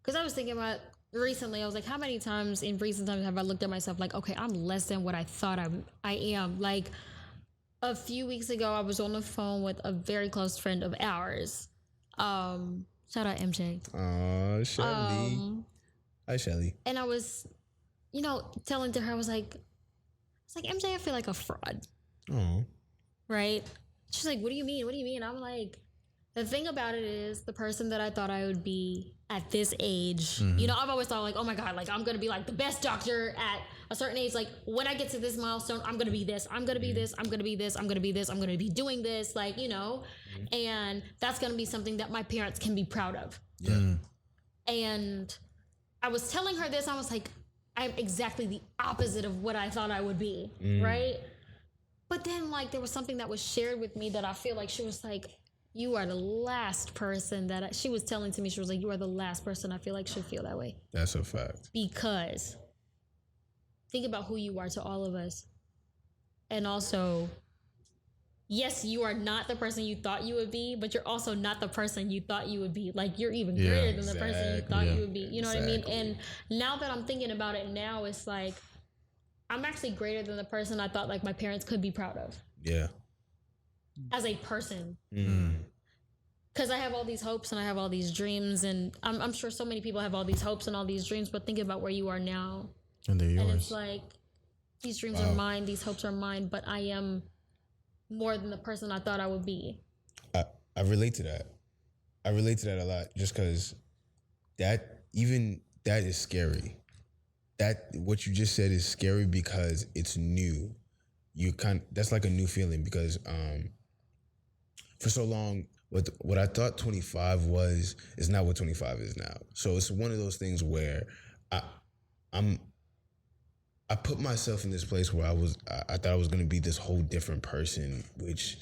Because I was thinking about recently, I was like, how many times in recent times have I looked at myself like, okay, I'm less than what I thought I am. Like a few weeks ago, I was on the phone with a very close friend of ours. Shout out MJ. Oh, Shelly. Hi, Shelly. And I was, telling to her, I was like, MJ, I feel like a fraud. Oh. Right? She's like, what do you mean? What do you mean? I'm like, the thing about it is the person that I thought I would be at this age, I've always thought like, oh my God, like I'm going to be like the best doctor at a certain age. Like when I get to this milestone, I'm going to be this, I'm going to be this, I'm going to be this, I'm going to be this, I'm going to be doing this, like, and that's going to be something that my parents can be proud of. Yeah. And I was telling her this, I was like, I'm exactly the opposite of what I thought I would be, right? But then like there was something that was shared with me that I feel like she was like, you are the last person that she was telling to me, she was like, you are the last person I feel like should feel that way. That's a fact. Because think about who you are to all of us. And also, yes, you are not the person you thought you would be, but you're also not the person you thought you would be. Like you're even greater than the person you thought you would be. You know what I mean? And now that I'm thinking about it now, it's like, I'm actually greater than the person I thought like my parents could be proud of. Yeah. As a person. Because I have all these hopes and I have all these dreams, and I'm sure so many people have all these hopes and all these dreams, but think about where you are now. And they're yours. And it's like, these dreams are mine, these hopes are mine, but I am more than the person I thought I would be. I relate to that. I relate to that a lot just because that is scary. That what you just said is scary because it's new. That's like a new feeling because for so long what I thought 25 was is not what 25 is now. So it's one of those things where I put myself in this place where I thought I was going to be this whole different person, which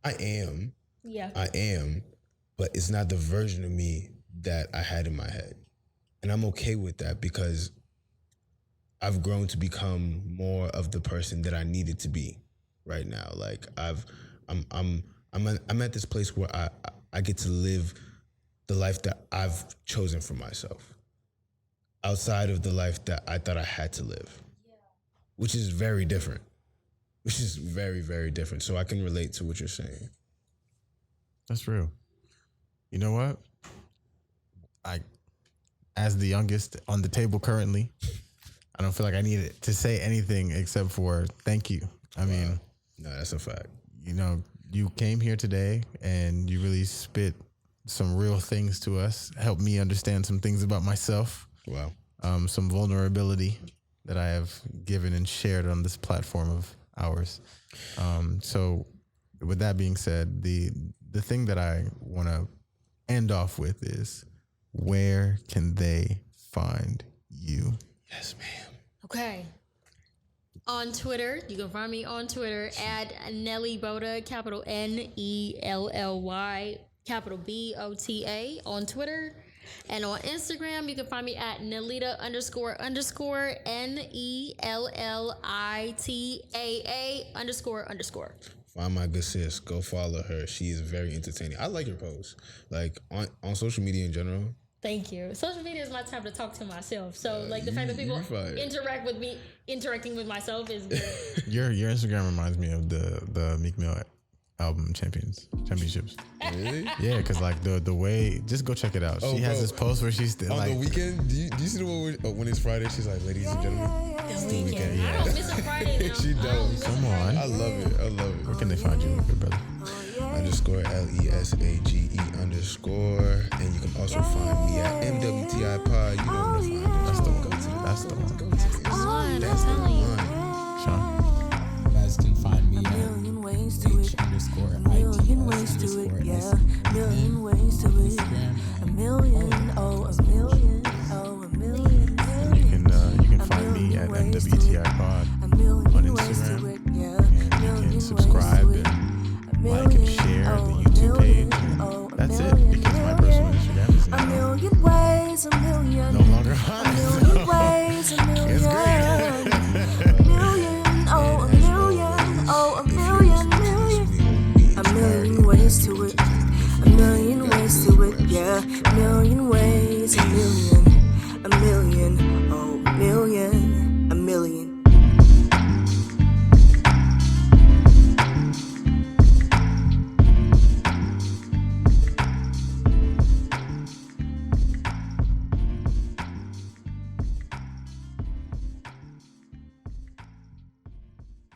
I am. Yeah. I am, but it's not the version of me that I had in my head. And I'm okay with that because I've grown to become more of the person that I needed to be right now. Like I'm at this place where I get to live the life that I've chosen for myself, outside of the life that I thought I had to live, which is very different. Which is very, very different. So I can relate to what you're saying. That's real. You know what? as the youngest on the table currently, I don't feel like I need to say anything except for thank you. I mean, no, that's a fact. You know, you came here today and you really spit some real things to us, helped me understand some things about myself. Wow. Some vulnerability that I have given and shared on this platform of ours. So with that being said, the thing that I want to end off with is, where can they find you? Yes, ma'am. Okay. On Twitter, you can find me on Twitter at Nelly Botá, capital Nelly, capital Bota on Twitter. And on Instagram, you can find me at Nelita __ NELLITAA __. Find my good sis. Go follow her. She is very entertaining. I like her posts. Like on social media in general. Thank you. Social media is my time to talk to myself. So like the fact that people interact with me, interacting with myself is good. Your Instagram reminds me of the Meek Mill album championships. Really? Yeah, because like the way, just go check it out. She has this post where she's still on like, the weekend. Do you see the one when it's Friday? She's like, ladies and gentlemen, It's the weekend. yeah. I don't miss a Friday now. She does. come on. I love it. Where can they find you, good brother? _LESAGE _, and you can also find me at MWTI Pod. You know where to find us. That's the one. That's the one. Sean? You guys can find me at H _IT You can find me at MWTI Pod on Instagram. And you can subscribe and like and share the YouTube page. That's it, because my personal Instagram is now no longer hot. It's great. A million ways to it, yeah, million ways, a million.